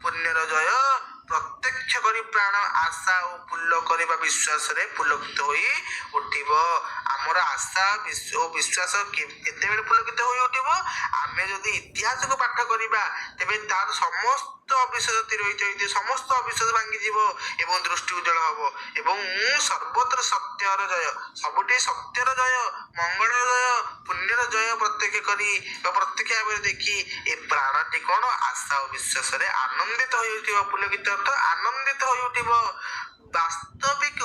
ପୁଣ୍ୟର ଜୟ ପ୍ରତ୍ୟକ୍ଷ କରି ପ୍ରାଣ ଆଶା ଓ ପୁଲ କରିବା ବିଶ୍ୱାସରେ ପୁଲକିତ ହୋଇ ଉଠିବ। ଆମର ଆଶା ଓ ବିଶ୍ୱାସ କେତେବେଳେ ପୁଲକିତ ହୋଇ ଉଠିବ? ଆମେ ଯଦି ଇତିହାସକୁ ପାଠ କରିବା, ତେବେ ତାର ସମସ୍ତ ଅବିଶ୍ୱାସ ତିରୋହିତ ହୋଇଥିବ, ସମସ୍ତ ଅବିଶ୍ୱାସ ଭାଙ୍ଗିଯିବ ଏବଂ ଦୃଷ୍ଟି ଉଜ୍ଜଳ ହବ। ଏବଂ ସର୍ବତ୍ର ସତ୍ୟର ଜୟ, ସବୁଠି ସତ୍ୟର ଜୟ, ମଙ୍ଗଳର ଜୟ, ପୁଣ୍ୟର ଜୟ ପ୍ରତ୍ୟକ୍ଷ କରି ବା ପ୍ରତ୍ୟକ୍ଷ ଭାବରେ ଦେଖି ଏ ପ୍ରାଣଟି କଣ? ଆଶା ଓ ବିଶ୍ୱାସରେ ଆନନ୍ଦିତ ହୋଇ ଉଠିବ। ପୁଲକିତ ଅର୍ଥ ଆନନ୍ଦିତ ହୋଇ ଉଠିବ। ବାସ୍ତବିକ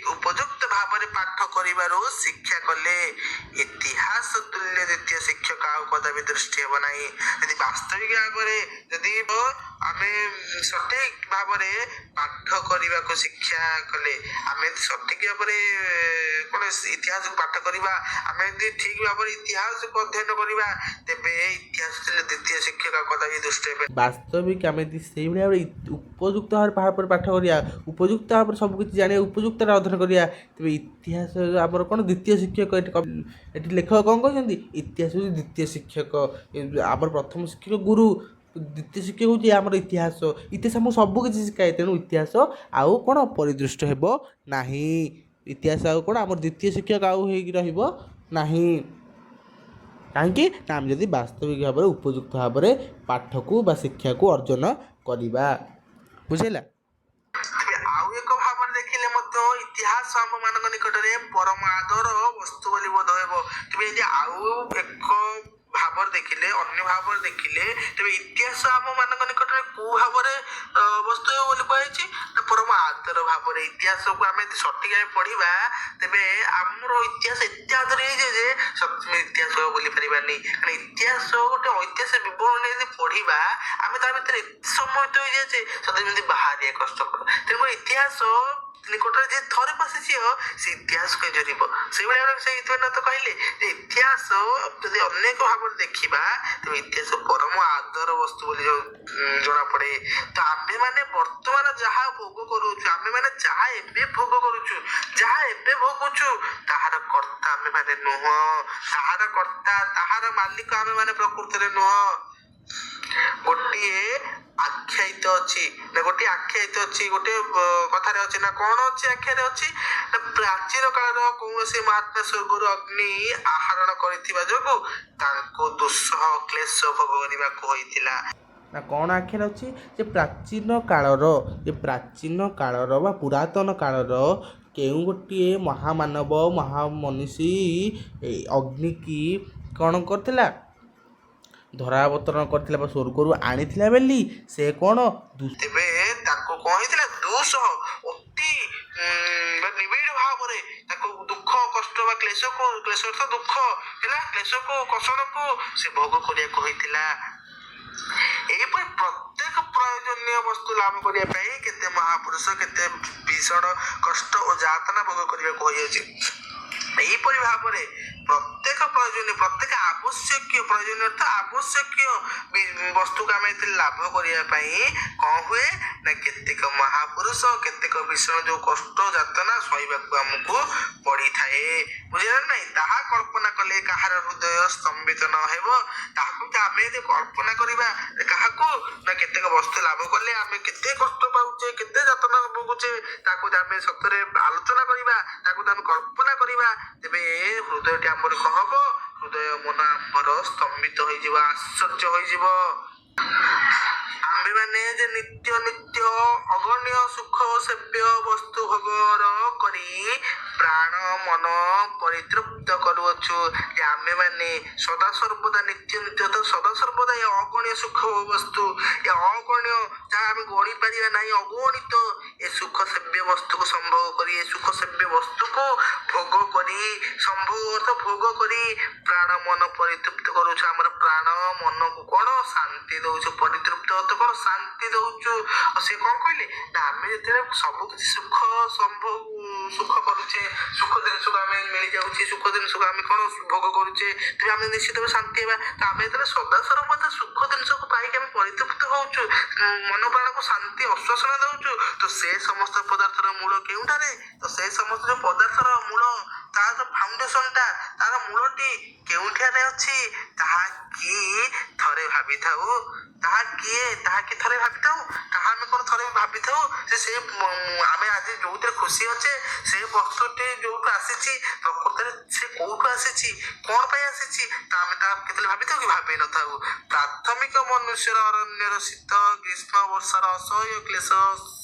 ଉପଯୁକ୍ତ ଭାବରେ ପାଠ କରିବାରୁ ଶିକ୍ଷା କଲେ ଇତିହାସ ତୁଲ୍ୟ ଦ୍ୱିତୀୟ ଶିକ୍ଷକ ଆଉ କଦାପି ଦୃଷ୍ଟି ହେବ ନାହିଁ। ଯଦି ବାସ୍ତବିକ ଭାବରେ ଯଦି ଆମେ ସଠିକ ଭାବରେ ପାଠ କରିବାକୁ ଶିକ୍ଷା କଲେ, ଆମେ ସଠିକ ଭାବରେ କଣ ଇତିହାସକୁ ପାଠ କରିବା, ଆମେ ଯଦି ଠିକ ଭାବରେ ଇତିହାସକୁ ଅଧ୍ୟୟନ କରିବା, ତେବେ ଇତିହାସ ତୁଲ୍ୟ ଦ୍ୱିତୀୟ ଶିକ୍ଷକ କଦାପି ଦୃଷ୍ଟି ହେବେ। ବାସ୍ତବିକ ଆମେ ଯଦି ସେଇଭଳି ଭାବରେ ଉପଯୁକ୍ତ ଭାବରେ ପାଠ କରିବା, ଉପଯୁକ୍ତ ଭାବରେ ସବୁ କିଛି ଜାଣିବା, ଉପଯୁକ୍ତରେ ଅଧ୍ୟୟନ କରିବା, ତେବେ ଇତିହାସ ଆମର କ'ଣ ଦ୍ୱିତୀୟ ଶିକ୍ଷକ। ଏଠି ଲେଖକ କ'ଣ କହିଛନ୍ତି? ଇତିହାସ ହେଉଛି ଦ୍ୱିତୀୟ ଶିକ୍ଷକ। ଆମର ପ୍ରଥମ ଶିକ୍ଷକ ଗୁରୁ, ଦ୍ୱିତୀୟ ଶିକ୍ଷକ ହେଉଛି ଆମର ଇତିହାସ। ଇତିହାସ ଆମକୁ ସବୁ କିଛି ଶିଖାଏ। ତେଣୁ ଇତିହାସ ଆଉ କ'ଣ ପରିଦୃଷ୍ଟ ହେବ ନାହିଁ। ଇତିହାସ ଆଉ କ'ଣ ଆମର ଦ୍ୱିତୀୟ ଶିକ୍ଷକ ଆଉ ହେଇକି ରହିବ ନାହିଁ। କାହିଁକି ନା ଆମେ ଯଦି ବାସ୍ତବିକ ଭାବରେ ଉପଯୁକ୍ତ ଭାବରେ ପାଠକୁ ବା ଶିକ୍ଷାକୁ ଅର୍ଜନ କରିବା। ବୁଝିଲା? ଆଉ ଏକ ଭାବରେ ଦେଖିଲେ ମଧ୍ୟ ଇତିହାସ ଆମମାନଙ୍କ ନିକଟରେ ପରମ ଆଦର ବସ୍ତୁ ବୋଲି ବୋଧ ହେବ। ତେବେ ଯଦି ଆଉ ଏକ ଭାବରେ ଦେଖିଲେ, ଅନ୍ୟ ଭାବରେ ଦେଖିଲେ, ତେବେ ଇତିହାସ ଆମମାନଙ୍କ ନିକଟରେ କୋଉ ଭାବରେ ବସ୍ତୁ ହେବ ବୋଲି କୁହାଯାଇଛି? ନା ପରମ ଆଦର ଭାବରେ। ଇତିହାସକୁ ଆମେ ଯଦି ସଠିକ ଭାବେ ପଢିବା, ତେବେ ଆମର ଇତିହାସ ଏତେ ଆଦର ହେଇଯାଏ ଯେ ସତରେ ଇତିହାସ ଭୁଲି ପାରିବାନି। କାରଣ ଇତିହାସ ଗୋଟେ ଐତିହାସ ବିବରଣୀ ଯଦି ପଢିବା, ଆମେ ତା ଭିତରେ ଏତେ ସମ୍ମୋହିତ ହେଇଯାଏ ଯେ ସତରେ ଯେମିତି ବାହାରିବା କଷ୍ଟକର। ତେଣୁ ଇତିହାସ ନିକଟରେ ଯେ ଥରେ ପଶିଯିବ, ସେ ଇତିହାସକୁ ଜରିବ। ସେଇଭଳି ଭାବରେ ସେଇଥିପାଇଁ ତ କହିଲେ ଯେ ଇତିହାସ ଯଦି ଅନେକ ଭାବରେ ଦେଖିବା, ତେବେ ଇତିହାସ ପରମ ଆଦର ବସ୍ତୁ ବୋଲି ଜଣାପଡେ। ତ ଆମ୍ଭେମାନେ ବର୍ତ୍ତମାନ ଯାହା ଭୋଗ କରୁଛୁ, ଆମ୍ଭେମାନେ ଯାହା ଏବେ ଭୋଗ କରୁଛୁ, ଯାହା ଏବେ ଭୋଗୁଛୁ, ତାହାର କର୍ତ୍ତା ଆମ୍ଭେମାନେ ନୁହଁ। ତାହାର କର୍ତ୍ତା, ତାହାର ମାଲିକ ଆମ୍ଭେମାନେ ପ୍ରକୃତରେ ନୁହଁ। ଗୋଟିଏ ଆଖ୍ୟାୟିତ ଅଛି, ଗୋଟେ କଥାରେ ଅଛି ନା କଣ ଅଛି? ଆଖ୍ୟାରେ ଅଛି ନା ପ୍ରାଚୀନ କାଳର କୌଣସି ମହାତ୍ମା ସ୍ୱର୍ଗରୁ ଅଗ୍ନି ଆହରଣ କରିଥିବା ଯୋଗୁଁ ତାଙ୍କୁ ଦୁଃସହ କ୍ଲେଶ ଭୋଗ କରିବାକୁ ହୋଇଥିଲା। ନା କଣ ଆଖ୍ୟାରେ ଅଛି? ଯେ ପ୍ରାଚୀନ କାଳର ବା ପୁରାତନ କାଳର କେଉଁ ଗୋଟିଏ ମହାମାନବ, ମହାମନୀଷୀ ଅଗ୍ନିକି କ'ଣ କରିଥିଲା? ଧରାବତରଣ କରିଥିଲା ବା ସ୍ୱର୍ଗରୁ ଆଣିଥିଲା ବୋଲି ସେ କ'ଣ ତେବେ ତାକୁ କ'ଣ ହେଇଥିଲା? ଦୁଃସହ ଅତି ନିବିଡ଼ ଭାବରେ ତାକୁ ଦୁଃଖ କଷ୍ଟ ବା କ୍ଲେଶକୁ, କ୍ଲେଶ ଅର୍ଥ ଦୁଃଖ ହେଲା, କ୍ଲେଶକୁ କଷଣକୁ ସେ ଭୋଗ କରିବାକୁ ହୋଇଥିଲା। ଏହିପରି ପ୍ରତ୍ୟେକ ପ୍ରୟୋଜନୀୟ ବସ୍ତୁ ଲାଭ କରିବା ପାଇଁ କେତେ ମହାପୁରୁଷ କେତେ ଭୀଷଣ କଷ୍ଟ ଓ ଯାତନା ଭୋଗ କରିବାକୁ ହୋଇଅଛି। ଏହିପରି ଭାବରେ ପ୍ରତ୍ୟେକ ଆବଶ୍ୟକୀୟ ବସ୍ତୁକୁ ଆମେ ଲାଭ କରିବା ପାଇଁ କ'ଣ ହୁଏ? ନା କେତେକ ମହାପୁରୁଷ କେତେକ ଭୀଷଣ ଯୋଉ କଷ୍ଟ ଯାତନା ସହିବାକୁ ଆମକୁ ପଡିଥାଏ। ବୁଝିଲେ ନାଇଁ? ତାହା କଳ୍ପନା କଲେ କାହାର ହୃଦୟ ସ୍ତମ୍ଭିତ ନ ହେବ। ତାହାକୁ ଆମେ ଯଦି କଳ୍ପନା କରିବା, କାହାକୁ ନା କେତେକ ବସ୍ତୁ ଲାଭ କଲେ ଆମେ କେତେ କଷ୍ଟ ପାଉଛେ, କେତେ ଯାତନା ଭୋଗୁଛେ, ତାକୁ ଆମେ ସତରେ ଆଲୋଚନା କରିବା, ତାକୁ ଆମେ କଳ୍ପନା କରିବା, ତେବେ ହୃଦୟଟି ଆମର କ'ଣ ହବ? ହୃଦୟ ମନ ଆମର ସ୍ତମ୍ଭିତ ହୋଇଯିବ, ଆଶ୍ଚର୍ଯ୍ୟ ହୋଇଯିବ। ଆମ୍ଭେମାନେ ଆମ୍ଭେମାନେ ଯେ ନିତ୍ୟ ନିତ୍ୟ ଅଗଣ୍ୟ ସୁଖ ସେବ୍ୟ ବସ୍ତୁ ଭୋଗର କରି ପ୍ରାଣ ମନ ପରିତୃପ୍ତ କରୁଅଛୁ। ଯେ ଆମ୍ଭେମାନେ ସଦାସର୍ବଦା ନିତ୍ୟ ନିତ୍ୟ ସଦାସର୍ବଦା ଏ ଅଗଣ୍ୟ ସୁଖ ବସ୍ତୁ, ଏ ଅଗଣ୍ୟ ଯାହା ଆମେ ଗଣି ପାରିବା ନାହିଁ, ଅଗଣିତ ଏ ସୁଖ ସେବ୍ୟ ବସ୍ତୁକୁ ସମ୍ଭୋଗ କରି, ଏ ସୁଖ ସେବ୍ୟ ବସ୍ତୁକୁ ଭୋଗ କରି, ସମ୍ଭୋଗ ଅର୍ଥ ଭୋଗ କରି ପ୍ରାଣ ମନ ପରିତୃପ୍ତ କରୁଛୁ। ଆମର ପ୍ରାଣ ମନକୁ କଣ ଶାନ୍ତି ଦଉଛୁ, ପରିତୃପ୍ତ ଅର୍ଥ କଣ ଶାନ୍ତି ଦଉଛୁ। ଆଉ ସେ କଣ କହିଲେ ନା ଆମେ ଯେତେବେଳେ ସବୁ କିଛି ସୁଖ ସୁଖ କରୁଛେ, ସୁଖ ଜିନିଷକୁ ଆମେ ମିଳିଯାଉଛି, ସୁଖ ଜିନିଷକୁ ଆମେ କଣ ଭୋଗ କରୁଛେ, ତେବେ ଆମେ ନିଶ୍ଚିତ ଶାନ୍ତି ହେବା। ତ ଆମେ ଯେତେବେଳେ ସଦାସର୍ବଦା ସୁଖ ଜିନିଷକୁ ପାଇକି ଆମେ ପରିତୃପ୍ତ ହଉଛୁ, ମନ ପ୍ରାଣକୁ ଶାନ୍ତି ଆଶ୍ୱାସନା ଦଉଛୁ, ତ ସେ ସମସ୍ତ ପଦାର୍ଥର ମୂଳ କେଉଁଠାରେ? ତ ସେ ସମସ୍ତ ଯୋଉ ପଦାର୍ଥର ମୂଳ, ତାର ଫାଉଣ୍ଡେସନଟା, ତାର ମୂଳଟି କେଉଁଠାରେ ଅଛି ତାହା କି ଥରେ ଭାବିଥାଉ। ତାହା କି ଥରେ ଭାବିଥାଉ। ତାହା ଆମେ କଣ ଥରେ ଭାବିଥାଉ ଯେ ସେ ଆମେ ଆଜି ଯୋଉଥିରେ ଖୁସି ଅଛେ, ସେ ବସ୍ତୁଟି ଯୋଉଠୁ ଆସିଛି, ପ୍ରକୃତରେ ସେ କୋଉଠୁ ଆସିଛି, କଣ ପାଇଁ ଆସିଛି, ତା ଆମେ ତା କେତେବେଳେ ଭାବିଥାଉ କି? ଭାବି ନଥାଉ। ପ୍ରାଥମିକ ମନୁଷ୍ୟର ଅରଣ୍ୟର ଶୀତ ଗ୍ରୀଷ୍ମ ବର୍ଷାର ଅସହ୍ୟ କ୍ଲେଶ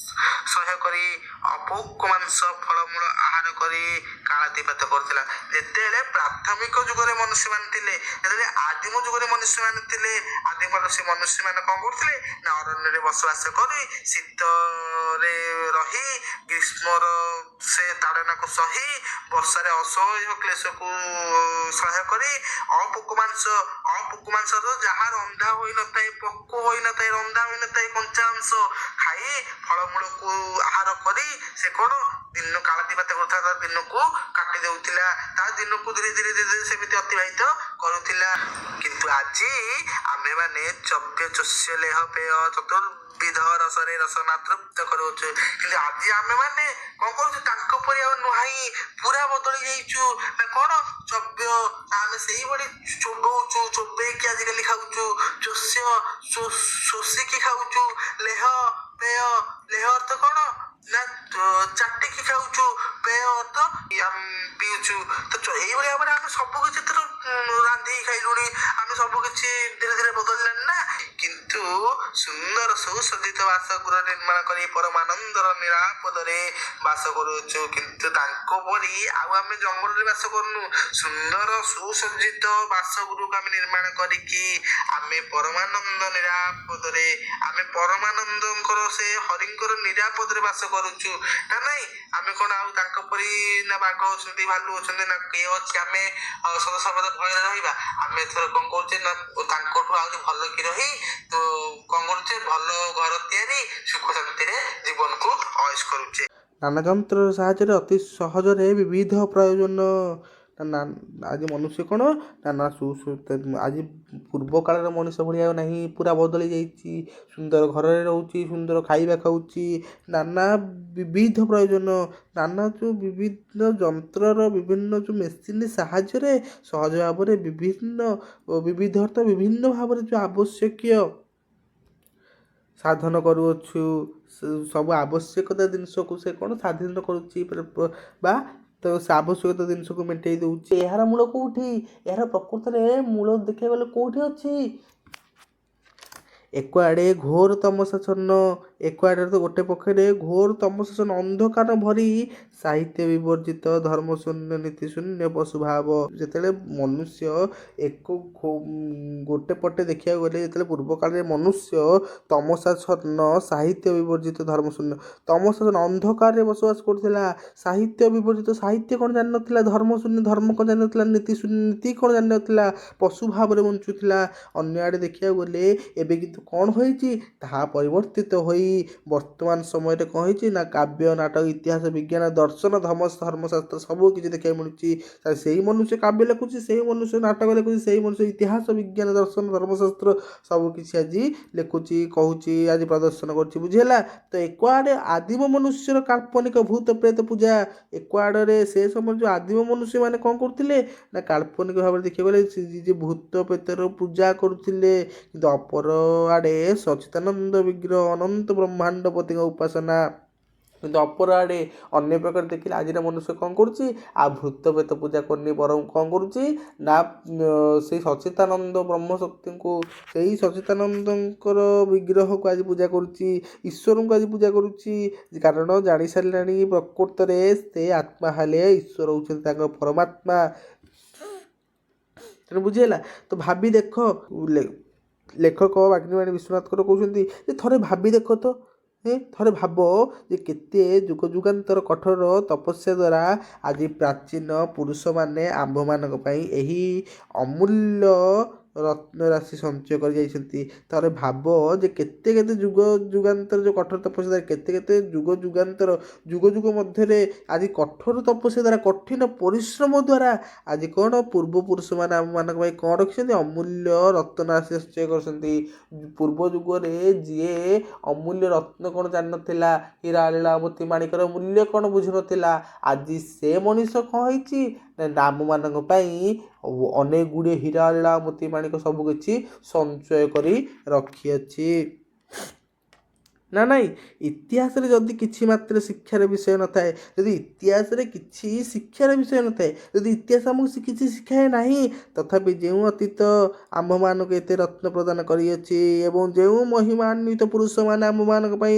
ସହ୍ୟ କରି ଅପୋକ ମାଂସ ଫଳମୂଳ ଆହାର କରି କାଳାତିପାତ କରୁଥିଲା। ଯେତେବେଳେ ପ୍ରାଥମିକ ଯୁଗରେ ମନୁଷ୍ୟମାନେ ଥିଲେ, ଯେତେବେଳେ ଆଦିମ ଯୁଗରେ ମନୁଷ୍ୟମାନେ ଥିଲେ, ଆଦିମ ସେ ମନୁଷ୍ୟମାନେ କଣ କରୁଥିଲେ ନା ଅରଣ୍ୟରେ ବସବାସ କରି, ଶୀତରେ ରହି, ଗ୍ରୀଷ୍ମର ସେ ତାଡ଼ନାକୁ ସହି, ବର୍ଷାରେ ଅସହ୍ୟ କ୍ଲେଶକୁ ସହ୍ୟ କରି ଅପୋକ ମାଂସ ଯାହା ରନ୍ଧା ହୋଇନଥାଏ, ପକ୍ୱ ହୋଇନଥାଏ, ରନ୍ଧା ହୋଇନଥାଏ କଞ୍ଚା ମାଂସ ଖାଇ, ଫଳମୂଳକୁ ଆହାର କରି ସେ କଣ ଦିନ କାଳାତିପାତ କରୁଥିଲା, ତା ଦିନକୁ କାଟି ଦେଉଥିଲା, ତା ଦିନକୁ ଧୀରେ ଧୀରେ ସେମିତି ଅତିବାହିତ କରୁଥିଲା। କିନ୍ତୁ ଆଜି ଆମ୍ଭେମାନେ ଚବ୍ୟ ଚୋଷ୍ୟ ଲେହ ପେୟ ଚତୁର୍ବିଧ ରସରେ ରସନା ତୃପ୍ତ କରୁଅଛୁ। କିନ୍ତୁ ଆଜି ଆମେମାନେ କଣ କରୁଛୁ? ତାଙ୍କ ପରି ଆଉ ନୁହେଁ, ପୁରା ବଦଳି ଯାଇଛୁ। ନା କଣ ଚବ୍ୟ, ଆମେ ସେଇଭଳି ଚୋବଉଛୁ, ଚୋବେଇକି ଆଜିକାଲି ଖାଉଛୁ, ଶୋଷିକି ଖାଉଛୁ, ଲେହ ପେୟ, ଲେହ ଅର୍ଥ କଣ ନା ଚାଟିକି ଖାଉଛୁ, ପେୟ ଅର୍ଥ ପିଉଛୁ। ତ ଏଇଭଳି ଭାବରେ ଆମେ ସବୁ କିଛି ରାନ୍ଧିକି ଖାଇଲୁଣି, ଆମେ ସବୁ କିଛି ଧୀରେ ଧୀରେ ବଦଳିଲାଣି ନା। କିନ୍ତୁ ସୁନ୍ଦର ସୁସଜ୍ଜିତ ବାସଗୃହ ନିର୍ମାଣ କରି ପରମାନନ୍ଦର ନିରାପଦରେ ବାସ କରୁଅଛୁ। କିନ୍ତୁ ତାଙ୍କ ପରି ଆଉ ଆମେ ଜଙ୍ଗଲରେ ବାସ କରୁନୁ। ସୁନ୍ଦର ସୁସଜ୍ଜିତ ବାସଗୃହକୁ ଆମେ ନିର୍ମାଣ କରିକି ଆମେ ପରମାନନ୍ଦ ନିରାପଦରେ, ଆମେ ପରମାନନ୍ଦଙ୍କର ସେ ହରିଙ୍କର ନିରାପଦରେ ବାସ କରୁଛୁ ନା ନାଇଁ। ଆମେ କଣ ଆଉ ତାଙ୍କ ପରି ନା ବାଘ ଅଛନ୍ତି, ଭାଲୁ ଅଛନ୍ତି, ନା କିଏ ଅଛି ଆମେ ସଦାସର୍ବଦା ଭୟରେ ରହିବା? ଆମେ ଏଥର କଣ କରୁଛେ ନା ତାଙ୍କଠୁ ଆହୁରି ଭଲ କି ରହି ତ କଣ କରୁଛେ, ଭଲ ଘର ତିଆରି ସୁଖ ଶାନ୍ତିରେ ଜୀବନକୁ ଅୟସ କରୁଛେ। ନାନା ଯନ୍ତ୍ରର ସାହାଯ୍ୟରେ ଅତି ସହଜରେ ବିବିଧ ପ୍ରୟୋଜନ ଆଜି ମନୁଷ୍ୟ କଣ ନାନା ଆଜି ପୂର୍ବ କାଳର ମଣିଷ ଭଳିଆ ନାହିଁ, ପୁରା ବଦଳି ଯାଇଛି। ସୁନ୍ଦର ଘରରେ ରହୁଛି, ସୁନ୍ଦର ଖାଇବା ଖାଉଛି, ନାନା ବିବିଧ ପ୍ରୟୋଜନ, ନାନା ଯେଉଁ ବିଭିନ୍ନ ଯନ୍ତ୍ରର ବିଭିନ୍ନ ଯେଉଁ ମେସିନ୍ ସାହାଯ୍ୟରେ ସହଜ ଭାବରେ ବିବିଧ ଅର୍ଥ ବିଭିନ୍ନ ଭାବରେ ଯେଉଁ ଆବଶ୍ୟକୀୟ ସାଧନ କରୁଅଛୁ। ସବୁ ଆବଶ୍ୟକତା ଜିନିଷକୁ ସେ କଣ ସାଧନ କରୁଛି ବା ତ ସେ ଆବଶ୍ୟକତା ଜିନିଷକୁ ମେଣ୍ଟେଇ ଦେଉଛି। ଏହାର ମୂଳ କେଉଁଠି? ଏହାର ପ୍ରକୃତରେ ମୂଳ ଦେଖିବାକୁ ଗଲେ କେଉଁଠି ଅଛି? ଏକୁଆଡ଼େ ଘୋର ତମସାଚ୍ଛନ୍ନ, ଏକୁଆଡ଼େ ତ ଗୋଟେ ପକ୍ଷରେ ଘୋର ତମସାଚ୍ଛନ୍ନ ଅନ୍ଧକାର ଭରି ସାହିତ୍ୟ ବିବର୍ଜିତ ଧର୍ମଶୂନ୍ୟ ନୀତିଶୂନ୍ୟ ପଶୁଭାବ। ଯେତେବେଳେ ମନୁଷ୍ୟ ଗୋଟେ ପଟେ ଦେଖିବାକୁ ଗଲେ, ଯେତେବେଳେ ପୂର୍ବ କାଳରେ ମନୁଷ୍ୟ ତମସାଚ୍ଛନ୍ନ, ସାହିତ୍ୟ ବିବର୍ଜିତ ଧର୍ମଶୂନ୍ୟ, ତମସାଚ୍ଛନ୍ନ ଅନ୍ଧକାରରେ ବସବାସ କରୁଥିଲା, ସାହିତ୍ୟ ବିବର୍ଜିତ, ସାହିତ୍ୟ କ'ଣ ଜାଣିନଥିଲା, ଧର୍ମଶୂନ୍ୟ, ଧର୍ମ କ'ଣ ଜାଣିନଥିଲା, ନୀତିଶୂନ୍ୟ, ନୀତି କ'ଣ ଜାଣିନଥିଲା, ପଶୁ ଭାବରେ ବଞ୍ଚୁଥିଲା। ଅନ୍ୟ ଆଡ଼େ ଦେଖିବାକୁ ଗଲେ ଏବେ କିନ୍ତୁ କ'ଣ ହୋଇଛି, ତାହା ପରିବର୍ତ୍ତିତ ହୋଇ ବର୍ତ୍ତମାନ ସମୟରେ କ'ଣ ହେଇଛି ନା କାବ୍ୟ, ନାଟକ, ଇତିହାସ, ବିଜ୍ଞାନ, ଦର୍ଶନ, ଧର୍ମଶାସ୍ତ୍ର ସବୁ କିଛି ଦେଖିବାକୁ ମିଳୁଛି। ସେଇ ମନୁଷ୍ୟ କାବ୍ୟ ଲେଖୁଛି, ସେଇ ମନୁଷ୍ୟ ନାଟକ ଲେଖୁଛି, ସେଇ ମନୁଷ୍ୟ ଇତିହାସ, ବିଜ୍ଞାନ, ଦର୍ଶନ, ଧର୍ମଶାସ୍ତ୍ର ସବୁ କିଛି ଆଜି ଲେଖୁଛି, କହୁଛି, ଆଜି ପ୍ରଦର୍ଶନ କରୁଛି। ବୁଝିହେଲା? ତ ଏକୁଆଡ଼େ ଆଦିମ ମନୁଷ୍ୟର କାଳ୍ପନିକ ଭୂତ ପ୍ରେତ ପୂଜା, ଏକୁଆଡ଼ରେ ସେ ସମୟରେ ଯେଉଁ ଆଦିମ ମନୁଷ୍ୟମାନେ କ'ଣ କରୁଥିଲେ ନା କାଳ୍ପନିକ ଭାବରେ ଦେଖିବାକୁ ଗଲେ ଯେ ଭୂତ ପ୍ରେତର ପୂଜା କରୁଥିଲେ। କିନ୍ତୁ ଅପର ଆଡ଼େ ସଚ୍ଚିଦାନନ୍ଦ ବିଗ୍ରହ ଅନନ୍ତ ବ୍ରହ୍ମାଣ୍ଡପତିଙ୍କ ଉପାସନା କିନ୍ତୁ ଅପର ଆଡ଼େ ଅନ୍ୟ ପ୍ରକାର ଦେଖିଲେ ଆଜିର ମନୁଷ୍ୟ କ'ଣ କରୁଛି, ଆଉ ଭୂତ ପ୍ରେତ ପୂଜା କରୁନି, ବରଂ କ'ଣ କରୁଛି ନା ସେଇ ସଚ୍ଚିଦାନନ୍ଦ ବ୍ରହ୍ମଶକ୍ତିଙ୍କୁ, ସେଇ ସଚ୍ଚିଦାନନ୍ଦଙ୍କର ବିଗ୍ରହକୁ ଆଜି ପୂଜା କରୁଛି, ଈଶ୍ୱରଙ୍କୁ ଆଜି ପୂଜା କରୁଛି। କାରଣ ଜାଣିସାରିଲାଣି ପ୍ରକୃତରେ ସେ ଆତ୍ମା ହେଲେ ଈଶ୍ୱର ହେଉଛନ୍ତି ତାଙ୍କର ପରମାତ୍ମା। ତେଣୁ ବୁଝିହେଲା। ତ ଭାବି ଦେଖ, ଲେଖକ ବାଗ୍ମିବାଣୀ ବିଶ୍ୱନାଥଙ୍କର କହୁଛନ୍ତି ଯେ ଥରେ ଭାବି ଦେଖ ତ, ଥରେ ଭାବ ଯେ କେତେ ଯୁଗ ଯୁଗାନ୍ତର କଠୋର ତପସ୍ୟା ଦ୍ୱାରା ଆଜି ପ୍ରାଚୀନ ପୁରୁଷମାନେ ଆମ୍ଭମାନଙ୍କ ପାଇଁ ଏହି ଅମୂଲ୍ୟ ରତ୍ନରାଶି ସଞ୍ଚୟ କରି ଯାଇଛନ୍ତି। ଥରେ ଭାବ ଯେ କେତେ କେତେ ଯୁଗ ଯୁଗାନ୍ତର ଯେଉଁ କଠୋର ତପସ୍ୟା ଦ୍ୱାରା କେତେ କେତେ ଯୁଗ ଯୁଗାନ୍ତର ଯୁଗ ଯୁଗ ମଧ୍ୟରେ ଆଜି କଠୋର ତପସ୍ୟା ଦ୍ୱାରା କଠିନ ପରିଶ୍ରମ ଦ୍ୱାରା ଆଜି କ'ଣ ପୂର୍ବପୁରୁଷମାନେ ଆମମାନଙ୍କ ପାଇଁ କ'ଣ ରଖିଛନ୍ତି, ଅମୂଲ୍ୟ ରତ୍ନରାଶି ସଞ୍ଚୟ କରିଛନ୍ତି। ପୂର୍ବ ଯୁଗରେ ଯିଏ ଅମୂଲ୍ୟ ରତ୍ନ କ'ଣ ଜାଣିନଥିଲା, ହୀରା ଲୀଳା ମୋତି ମାଣିକର ମୂଲ୍ୟ କ'ଣ ବୁଝୁନଥିଲା, ଆଜି ସେ ମଣିଷ କ'ଣ ହେଇଛି ନା ଆମମାନଙ୍କ ପାଇଁ ଅନେକ ଗୁଡ଼ିଏ ହୀରା ଲୀଳା ମୋତି ମାଣିକ ସବୁ କିଛି ସଞ୍ଚୟ କରି ରଖିଅଛି। ନା ନାଇଁ, ଇତିହାସରେ ଯଦି କିଛି ମାତ୍ର ଶିକ୍ଷାର ବିଷୟ ନଥାଏ, ଯଦି ଇତିହାସରେ କିଛି ଶିକ୍ଷାର ବିଷୟ ନଥାଏ, ଯଦି ଇତିହାସ ଆମକୁ କିଛି ଶିଖାଏ ନାହିଁ, ତଥାପି ଯେଉଁ ଅତୀତ ଆମ୍ଭମାନଙ୍କୁ ଏତେ ରତ୍ନ ପ୍ରଦାନ କରିଅଛି ଏବଂ ଯେଉଁ ମହିମାନ୍ୱିତ ପୁରୁଷମାନେ ଆମ୍ଭମାନଙ୍କ ପାଇଁ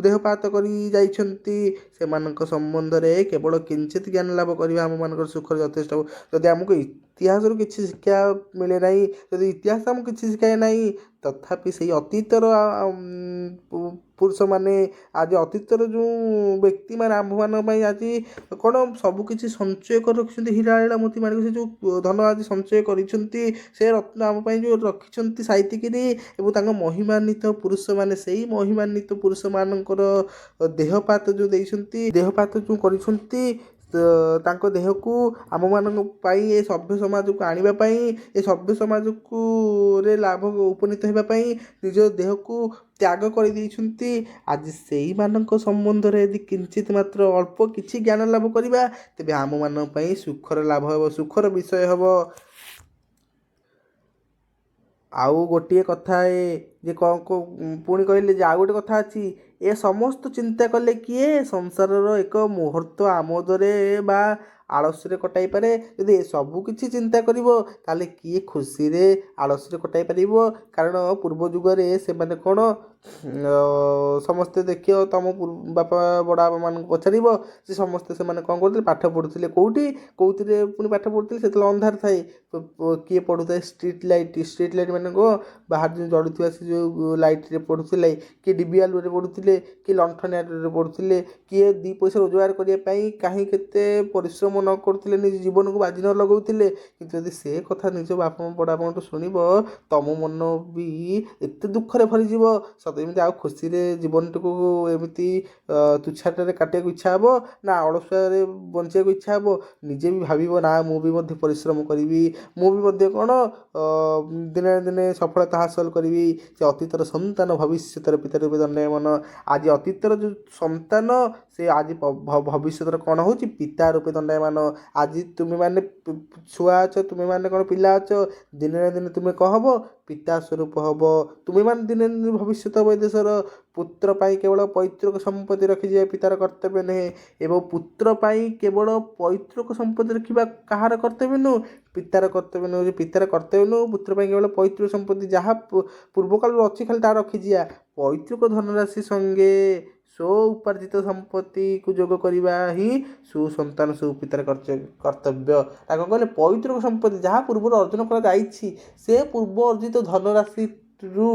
ଦେହପାତ କରି ଯାଇଛନ୍ତି, ସେମାନଙ୍କ ସମ୍ବନ୍ଧରେ କେବଳ କିଞ୍ଚିତ ଜ୍ଞାନ ଲାଭ କରିବା ଆମମାନଙ୍କର ସୁଖରେ ଯଥେଷ୍ଟ ହେବ। ଯଦି ଆମକୁ ଇତିହାସରୁ କିଛି ଶିକ୍ଷା ମିଳେ ନାହିଁ, ଯଦି ଇତିହାସ ଆମକୁ କିଛି ଶିଖାଏ ନାହିଁ, ତଥାପି ସେଇ ଅତୀତର ପୁରୁଷମାନେ, ଆଜି ଅତୀତର ଯେଉଁ ବ୍ୟକ୍ତିମାନେ ଆମ୍ଭମାନଙ୍କ ପାଇଁ ଆଜି କ'ଣ ସବୁକିଛି ସଞ୍ଚୟ କରି ରଖିଛନ୍ତି, ହୀରା ଲୀଳା ମୋତି ମାଣିକ, ସେ ଯେଉଁ ଧନ ଆଜି ସଞ୍ଚୟ କରିଛନ୍ତି, ସେ ରତ୍ନ ଆମ ପାଇଁ ଯେଉଁ ରଖିଛନ୍ତି ସାଇତିକିରି, ଏବଂ ତାଙ୍କ ମହିମାନ୍ୱିତ ପୁରୁଷମାନେ, ସେଇ ମହିମାନ୍ୱିତ ପୁରୁଷମାନଙ୍କର ଦେହପାତ ଯେଉଁ ଦେଇଛନ୍ତି, ଦେହପାତ ଯେଉଁ କରିଛନ୍ତି, ତାଙ୍କ ଦେହକୁ ଆମମାନଙ୍କ ପାଇଁ ଏ ସଭ୍ୟ ସମାଜକୁ ଆଣିବା ପାଇଁ, ଏ ସଭ୍ୟ ସମାଜକୁ ରେ ଲାଭ ଉପନୀତ ହେବା ପାଇଁ ନିଜ ଦେହକୁ ତ୍ୟାଗ କରିଦେଇଛନ୍ତି। ଆଜି ସେଇମାନଙ୍କ ସମ୍ବନ୍ଧରେ ଯଦି କିଞ୍ଚିତ ମାତ୍ର ଅଳ୍ପ କିଛି ଜ୍ଞାନ ଲାଭ କରିବା, ତେବେ ଆମମାନଙ୍କ ପାଇଁ ସୁଖର ଲାଭ ହେବ, ସୁଖର ବିଷୟ ହେବ। ଆଉ ଗୋଟିଏ କଥା ଯେ ପୁଣି କହିଲେ ଯେ ଆଉ ଗୋଟେ କଥା ଅଛି, ଏ ସମସ୍ତ ଚିନ୍ତା କଲେ କିଏ ସଂସାରର ଏକ ମୁହୂର୍ତ୍ତ ଆମୋଦରେ ବା ଆଳସ୍ୟରେ କଟାଇ ପାରେ। ଯଦି ସବୁ କିଛି ଚିନ୍ତା କରିବ ତାହେଲେ କିଏ ଖୁସିରେ ଆଳସ୍ୟରେ କଟାଇ ପାରିବ? କାରଣ ପୂର୍ବ ଯୁଗରେ ସେମାନେ କ'ଣ ସମସ୍ତେ ଦେଖିବ, ତମ ବାପା ବଡ଼ ବାପାମାନଙ୍କୁ ପଚାରିବ ଯେ ସମସ୍ତେ ସେମାନେ କ'ଣ କରୁଥିଲେ, ପାଠ ପଢ଼ୁଥିଲେ। କେଉଁଥିରେ ପୁଣି ପାଠ ପଢ଼ୁଥିଲେ? ସେତେବେଳେ ଅନ୍ଧାର ଥାଏ। କିଏ ପଢ଼ୁଥାଏ ଷ୍ଟ୍ରିଟ୍ ଲାଇଟ୍ ମାନେ କ'ଣ, ବାହାରେ ଯେଉଁ ଜଳୁଥିବା ସେ ଯେଉଁ ଲାଇଟ୍ରେ ପଢ଼ୁଥିଲେ, କିଏ ଡିବି ଆଲୁଅରେ ପଢ଼ୁଥିଲେ, କିଏ ଲଣ୍ଠନିଆରେ ପଢ଼ୁଥିଲେ, କିଏ ଦୁଇ ପଇସା ରୋଜଗାର କରିବା ପାଇଁ କାହିଁ କେତେ ପରିଶ୍ରମ ନ କରୁଥିଲେ, ନିଜ ଜୀବନକୁ ବାଜି ନ ଲଗାଉଥିଲେ। କିନ୍ତୁ ଯଦି ସେ କଥା ନିଜ ବାପା ବଡ଼ ବାପାଙ୍କଠୁ ଶୁଣିବ, ତମ ମନ ବି ଏତେ ଦୁଃଖରେ ଭରିଯିବ, ସତେ ଏମିତି ଆଉ ଖୁସିରେ ଜୀବନଟିକୁ ଏମିତି ତୁଚ୍ଛାଟାରେ କାଟିବାକୁ ଇଚ୍ଛା ହେବ ନା ଅଳସୁଆରେ ବଞ୍ଚିବାକୁ ଇଚ୍ଛା ହେବ। ନିଜେ ବି ଭାବିବ ନା ମୁଁ ବି ମଧ୍ୟ ପରିଶ୍ରମ କରିବି, ମୁଁ ବି ମଧ୍ୟ କ'ଣ ଦିନେ ନା ଦିନେ ସଫଳତା ହାସଲ କରିବି। ସେ ଅତୀତର ସନ୍ତାନ ଭବିଷ୍ୟତର ପିତା ରୂପେ ଦଣ୍ଡାୟମାନ। ଆଜି ଅତୀତର ଯେଉଁ ସନ୍ତାନ, ସେ ଆଜି ଭବିଷ୍ୟତର କ'ଣ ହେଉଛି, ପିତା ରୂପେ ଦଣ୍ଡାୟମାନ। ଆଜି ତୁମେମାନେ ଛୁଆ ଅଛ, ତୁମେମାନେ କ'ଣ ପିଲା ଅଛ, ଦିନେ ନା ଦିନେ ତୁମେ କ'ଣ ହେବ, ପିତା ସ୍ୱରୂପ ହେବ। ତୁମେମାନେ ଦିନେ ନା ଦିନେ ଭବିଷ୍ୟତ ହେବ ଏ ଦେଶର। ପୁତ୍ର ପାଇଁ କେବଳ ପୈତୃକ ସମ୍ପତ୍ତି ରଖିଯିବା ପିତାର କର୍ତ୍ତବ୍ୟ ନୁହେଁ, ଏବଂ ପୁତ୍ର ପାଇଁ କେବଳ ପୈତୃକ ସମ୍ପତ୍ତି ରଖିବା କାହାର କର୍ତ୍ତବ୍ୟ ନୁହେଁ, ପିତାର କର୍ତ୍ତବ୍ୟ ନୁହେଁ। ପିତାର କର୍ତ୍ତବ୍ୟ ନୁହେଁ ପୁତ୍ର ପାଇଁ କେବଳ ପୈତୃକ ସମ୍ପତ୍ତି ଯାହା ପୂର୍ବକାଳରୁ ଅଛି ଖାଲି ତାହା ରଖିଯିବା। ପୈତୃକ ଧନରାଶି ସଙ୍ଗେ ଉପାର୍ଜିତ ସମ୍ପତ୍ତିକୁ ଯୋଗ କରିବା ହିଁ ସୁସନ୍ତାନ ସୁପିତାର କର୍ତ୍ତବ୍ୟ। ତାକୁ କହିଲେ ପୈତୃକ ସମ୍ପତ୍ତି ଯାହା ପୂର୍ବରୁ ଅର୍ଜନ କରାଯାଇଛି, ସେ ପୂର୍ବ ଅର୍ଜିତ ଧନରାଶିରୁ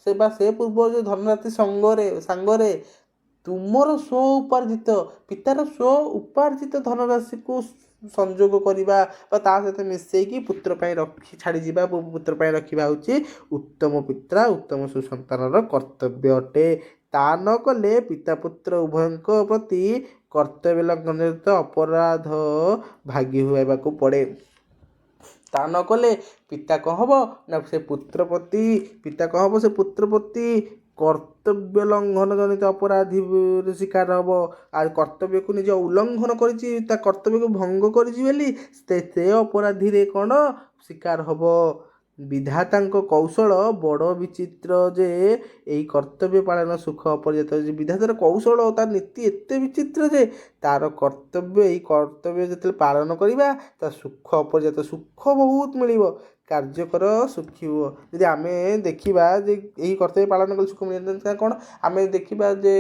ସେ ପୂର୍ବ ଅର୍ଜିତ ଧନରାଶି ସାଙ୍ଗରେ ତୁମର ଉପାର୍ଜିତ, ପିତାର ଉପାର୍ଜିତ ଧନରାଶିକୁ ସଂଯୋଗ କରିବା ବା ତା ସହିତ ମିଶେଇକି ପୁତ୍ର ପାଇଁ ଛାଡ଼ିଯିବା, ପୁତ୍ର ପାଇଁ ରଖିବା ହେଉଛି ଉତ୍ତମ ପିତା ଉତ୍ତମ ସୁସନ୍ତାନର କର୍ତ୍ତବ୍ୟ ଅଟେ। ତା ନ କଲେ ପିତା ପୁତ୍ର ଉଭୟଙ୍କ ପ୍ରତି କର୍ତ୍ତବ୍ୟ ଲଙ୍ଘନଜନିତ ଅପରାଧ ଭାଗି ହେବାକୁ ପଡ଼େ। ତା ନ କଲେ ପିତା କ'ଣ ହେବ ନା ସେ ପୁତ୍ର ପ୍ରତି କର୍ତ୍ତବ୍ୟ ଲଙ୍ଘନ ଜନିତ ଅପରାଧୀର ଶିକାର ହେବ। ଆଉ କର୍ତ୍ତବ୍ୟକୁ ନିଜ ଉଲ୍ଲଙ୍ଘନ କରିଛି, ତା କର୍ତ୍ତବ୍ୟକୁ ଭଙ୍ଗ କରିଛି ବୋଲି ସେ ଅପରାଧୀରେ କ'ଣ ଶିକାର ହେବ। ବିଧାତାଙ୍କ କୌଶଳ ବଡ଼ ବିଚିତ୍ର ଯେ ଏଇ କର୍ତ୍ତବ୍ୟ ପାଳନ ସୁଖ ଅପର୍ଯ୍ୟାତ। ଯେ ବିଧାତାର କୌଶଳ ତା ନୀତି ଏତେ ବିଚିତ୍ର ଯେ ତାର କର୍ତ୍ତବ୍ୟ ଏଇ କର୍ତ୍ତବ୍ୟ ଯେତେବେଳେ ପାଳନ କରିବା ତା ସୁଖ ଅପର୍ଯ୍ୟାତ, ସୁଖ ବହୁତ ମିଳିବ। କାର୍ଯ୍ୟ କର ସୁଖୀ ହୁଅ। ଯଦି ଆମେ ଦେଖିବା ଯେ ଏହି କର୍ତ୍ତବ୍ୟ ପାଳନ କଲେ ସୁଖ ମିଳିବ କ'ଣ, ଆମେ ଦେଖିବା ଯେ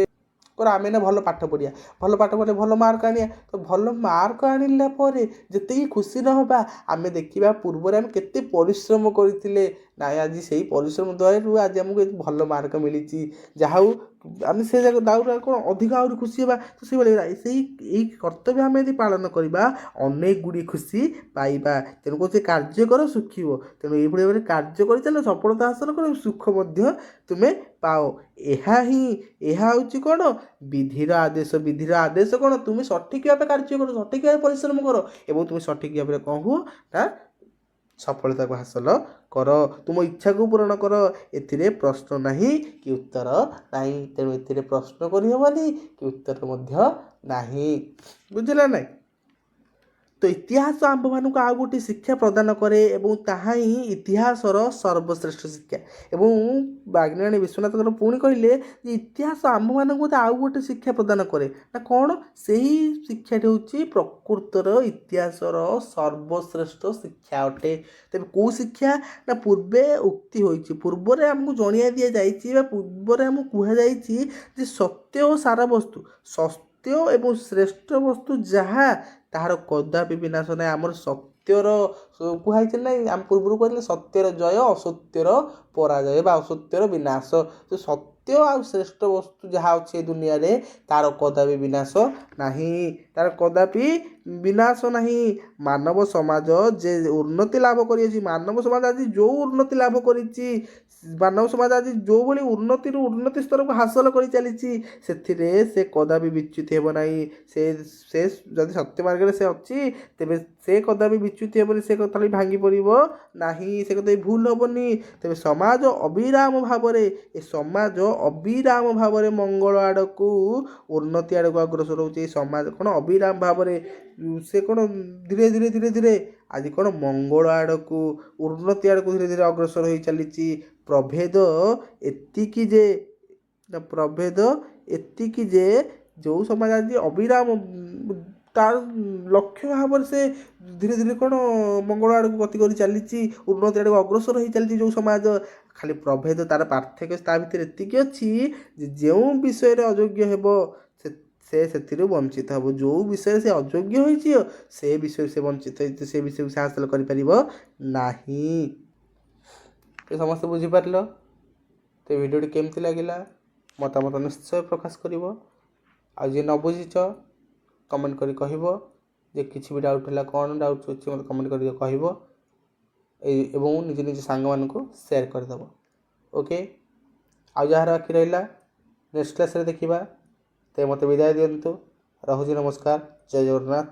ଆମେ ନା ଭଲ ପାଠ ପଢ଼ିବା, ଭଲ ପାଠ ପଢ଼ିଲେ ଭଲ ମାର୍କ ଆଣିବା, ତ ଭଲ ମାର୍କ ଆଣିଲା ପରେ ଯେତିକି ଖୁସି ନ ହେବା, ଆମେ ଦେଖିବା ପୂର୍ବରେ ଆମେ କେତେ ପରିଶ୍ରମ କରିଥିଲେ, ନାଇଁ ଆଜି ସେଇ ପରିଶ୍ରମ ଦ୍ୱାରା ଆଜି ଆମକୁ ଭଲ ମାର୍କ ମିଳିଛି, ଯାହା ହଉ ଆମେ ସେ ଯାକ ଦାଉରେ କ'ଣ ଅଧିକ ଆହୁରି ଖୁସି ହେବା। ତ ସେଇଭଳି ଏଇ କର୍ତ୍ତବ୍ୟ ଆମେ ଯଦି ପାଳନ କରିବା ଅନେକ ଗୁଡ଼ିଏ ଖୁସି ପାଇବା। ତେଣୁ କହୁଛି କାର୍ଯ୍ୟ କର ସୁଖୀ ହୁଅ। ତେଣୁ ଏଇଭଳି ଭାବରେ କାର୍ଯ୍ୟ କରିଚାଲ, ସଫଳତା ହାସଲ କର, ସୁଖ ମଧ୍ୟ ତୁମେ ପାଅ। ଏହା ହେଉଛି କ'ଣ ବିଧିର ଆଦେଶ। ବିଧିର ଆଦେଶ କ'ଣ, ତୁମେ ସଠିକ୍ ଭାବେ କାର୍ଯ୍ୟ କର, ସଠିକ୍ ଭାବେ ପରିଶ୍ରମ କର ଏବଂ ତୁମେ ସଠିକ୍ ଭାବରେ କ'ଣ ହୁଅ ନା ସଫଳତାକୁ ହାସଲ କର, ତୁମ ଇଚ୍ଛାକୁ ପୂରଣ କର। ଏଥିରେ ପ୍ରଶ୍ନ ନାହିଁ କି ଉତ୍ତର ନାହିଁ। ତେଣୁ ଏଥିରେ ପ୍ରଶ୍ନ କରିହେବନି କି ଉତ୍ତର ମଧ୍ୟ ନାହିଁ। ବୁଝିଲା ନାହିଁ? ତ ଇତିହାସ ଆମ୍ଭମାନଙ୍କୁ ଆଉ ଗୋଟିଏ ଶିକ୍ଷା ପ୍ରଦାନ କରେ ଏବଂ ତାହା ହିଁ ଇତିହାସର ସର୍ବଶ୍ରେଷ୍ଠ ଶିକ୍ଷା। ଏବଂ ବାଗ୍ମିଣାଣୀ ବିଶ୍ୱନାଥଙ୍କର ପୁଣି କହିଲେ ଯେ ଇତିହାସ ଆମ୍ଭମାନଙ୍କୁ ମଧ୍ୟ ଆଉ ଗୋଟେ ଶିକ୍ଷା ପ୍ରଦାନ କରେ। ନା କ'ଣ? ସେହି ଶିକ୍ଷାଟି ହେଉଛି ପ୍ରକୃତର ଇତିହାସର ସର୍ବଶ୍ରେଷ୍ଠ ଶିକ୍ଷା ଅଟେ। ତେବେ କେଉଁ ଶିକ୍ଷା? ନା ପୂର୍ବେ ଉକ୍ତି ହୋଇଛି, ପୂର୍ବରେ ଆମକୁ ଜଣାଇ ଦିଆଯାଇଛି ବା ପୂର୍ବରେ ଆମକୁ କୁହାଯାଇଛି ଯେ ସତ୍ୟ ଓ ସାରା ବସ୍ତୁ, ସତ୍ୟ ଏବଂ ଶ୍ରେଷ୍ଠ ବସ୍ତୁ ଯାହା ତାହାର କଦାପି ବିନାଶ ନାହିଁ। ଆମର ସତ୍ୟର କୁହାଯାଇଛି ନାହିଁ, ଆମେ ପୂର୍ବରୁ କହିଥିଲେ ସତ୍ୟର ଜୟ ଅସତ୍ୟର ପରାଜୟ ବା ଅସତ୍ୟର ବିନାଶ। ତ ସତ୍ୟ ଆଉ ଶ୍ରେଷ୍ଠ ବସ୍ତୁ ଯାହା ଅଛି ଏ ଦୁନିଆରେ ତାର କଦାପି ବିନାଶ ନାହିଁ, ତାର କଦାପି ବିନାଶ ନାହିଁ। ମାନବ ସମାଜ ଯେ ଉନ୍ନତି ଲାଭ କରିଅଛି, ମାନବ ସମାଜ ଆଜି ଯେଉଁ ଉନ୍ନତି ଲାଭ କରିଛି, ମାନବ ସମାଜ ଆଜି ଯେଉଁଭଳି ଉନ୍ନତିରୁ ଉନ୍ନତି ସ୍ତରକୁ ହାସଲ କରି ଚାଲିଛି, ସେଥିରେ ସେ କଦାପି ବିଚ୍ୟୁତ ହେବ ନାହିଁ। ସେ ଯଦି ସତ୍ୟ ମାର୍ଗରେ ସେ ଅଛି, ତେବେ ସେ କଦାପି ବିଚ୍ୟୁତ ହେବନି, ସେ କଥା ବି ଭାଙ୍ଗି ପଡ଼ିବ ନାହିଁ, ସେ କଥା ବି ଭୁଲ ହେବନି। ତେବେ ସମାଜ ଅବିରାମ ଭାବରେ ମଙ୍ଗଳ ଆଡ଼କୁ, ଉନ୍ନତି ଆଡ଼କୁ ଅଗ୍ରସର ହେଉଛି। ଏ ସମାଜ କ'ଣ ଅବିରାମ ଭାବରେ ସେ କ'ଣ ଧୀରେ ଧୀରେ ଆଜି କ'ଣ ମଙ୍ଗଳ ଆଡ଼କୁ, ଉନ୍ନତି ଆଡ଼କୁ ଧୀରେ ଧୀରେ ଅଗ୍ରସର ହୋଇ ଚାଲିଛି। ପ୍ରଭେଦ ଏତିକି ଯେ ଯେଉଁ ସମାଜ ଆଜି ଅବିରାମ ତାର ଲକ୍ଷ୍ୟ ଭାବରେ ସେ ଧୀରେ ଧୀରେ କ'ଣ ମଙ୍ଗଳ ଆଡ଼କୁ ଗତି କରି ଚାଲିଛି, ଉନ୍ନତି ଆଡ଼କୁ ଅଗ୍ରସର ହୋଇ ଚାଲିଛି ଯେଉଁ ସମାଜ, ଖାଲି ପ୍ରଭେଦ ତାର ପାର୍ଥକ୍ୟ ତା ଭିତରେ ଏତିକି ଅଛି ଯେ ଯେଉଁ ବିଷୟରେ ଅଯୋଗ୍ୟ ହେବ ସେ ସେଥିରୁ ବଞ୍ଚିତ ହେବ, ଯେଉଁ ବିଷୟରେ ସେ ଅଯୋଗ୍ୟ ହୋଇଛି ସେ ବିଷୟରେ ସେ ବଞ୍ଚିତ ହୋଇଛି, ସେ ବିଷୟକୁ ସେ ହାସଲ କରିପାରିବ ନାହିଁ। ସମସ୍ତେ ବୁଝିପାରିଲ? ତ ଭିଡ଼ିଓଟି କେମିତି ଲାଗିଲା ମତାମତ ନିଶ୍ଚୟ ପ୍ରକାଶ କରିବ। ଆଉ ଯିଏ ନ ବୁଝିଛ କମେଣ୍ଟ କରି କହିବ, ଯେ କିଛି ବି ଡାଉଟ୍ ହେଲା, କ'ଣ ଡାଉଟ୍ ଅଛି ମୋତେ କମେଣ୍ଟ କରି କହିବ ଏବଂ ନିଜ ସାଙ୍ଗମାନଙ୍କୁ ସେୟାର କରିଦେବ। ଓକେ, ଆଉ ଯାହାର ବାକି ରହିଲା ନେକ୍ସଟ କ୍ଲାସ୍ରେ ଦେଖିବା। ତେବେ ମୋତେ ବିଦାୟ ଦିଅନ୍ତୁ। ରହୁଛି, ନମସ୍କାର, ଜୟ ଜଗନ୍ନାଥ।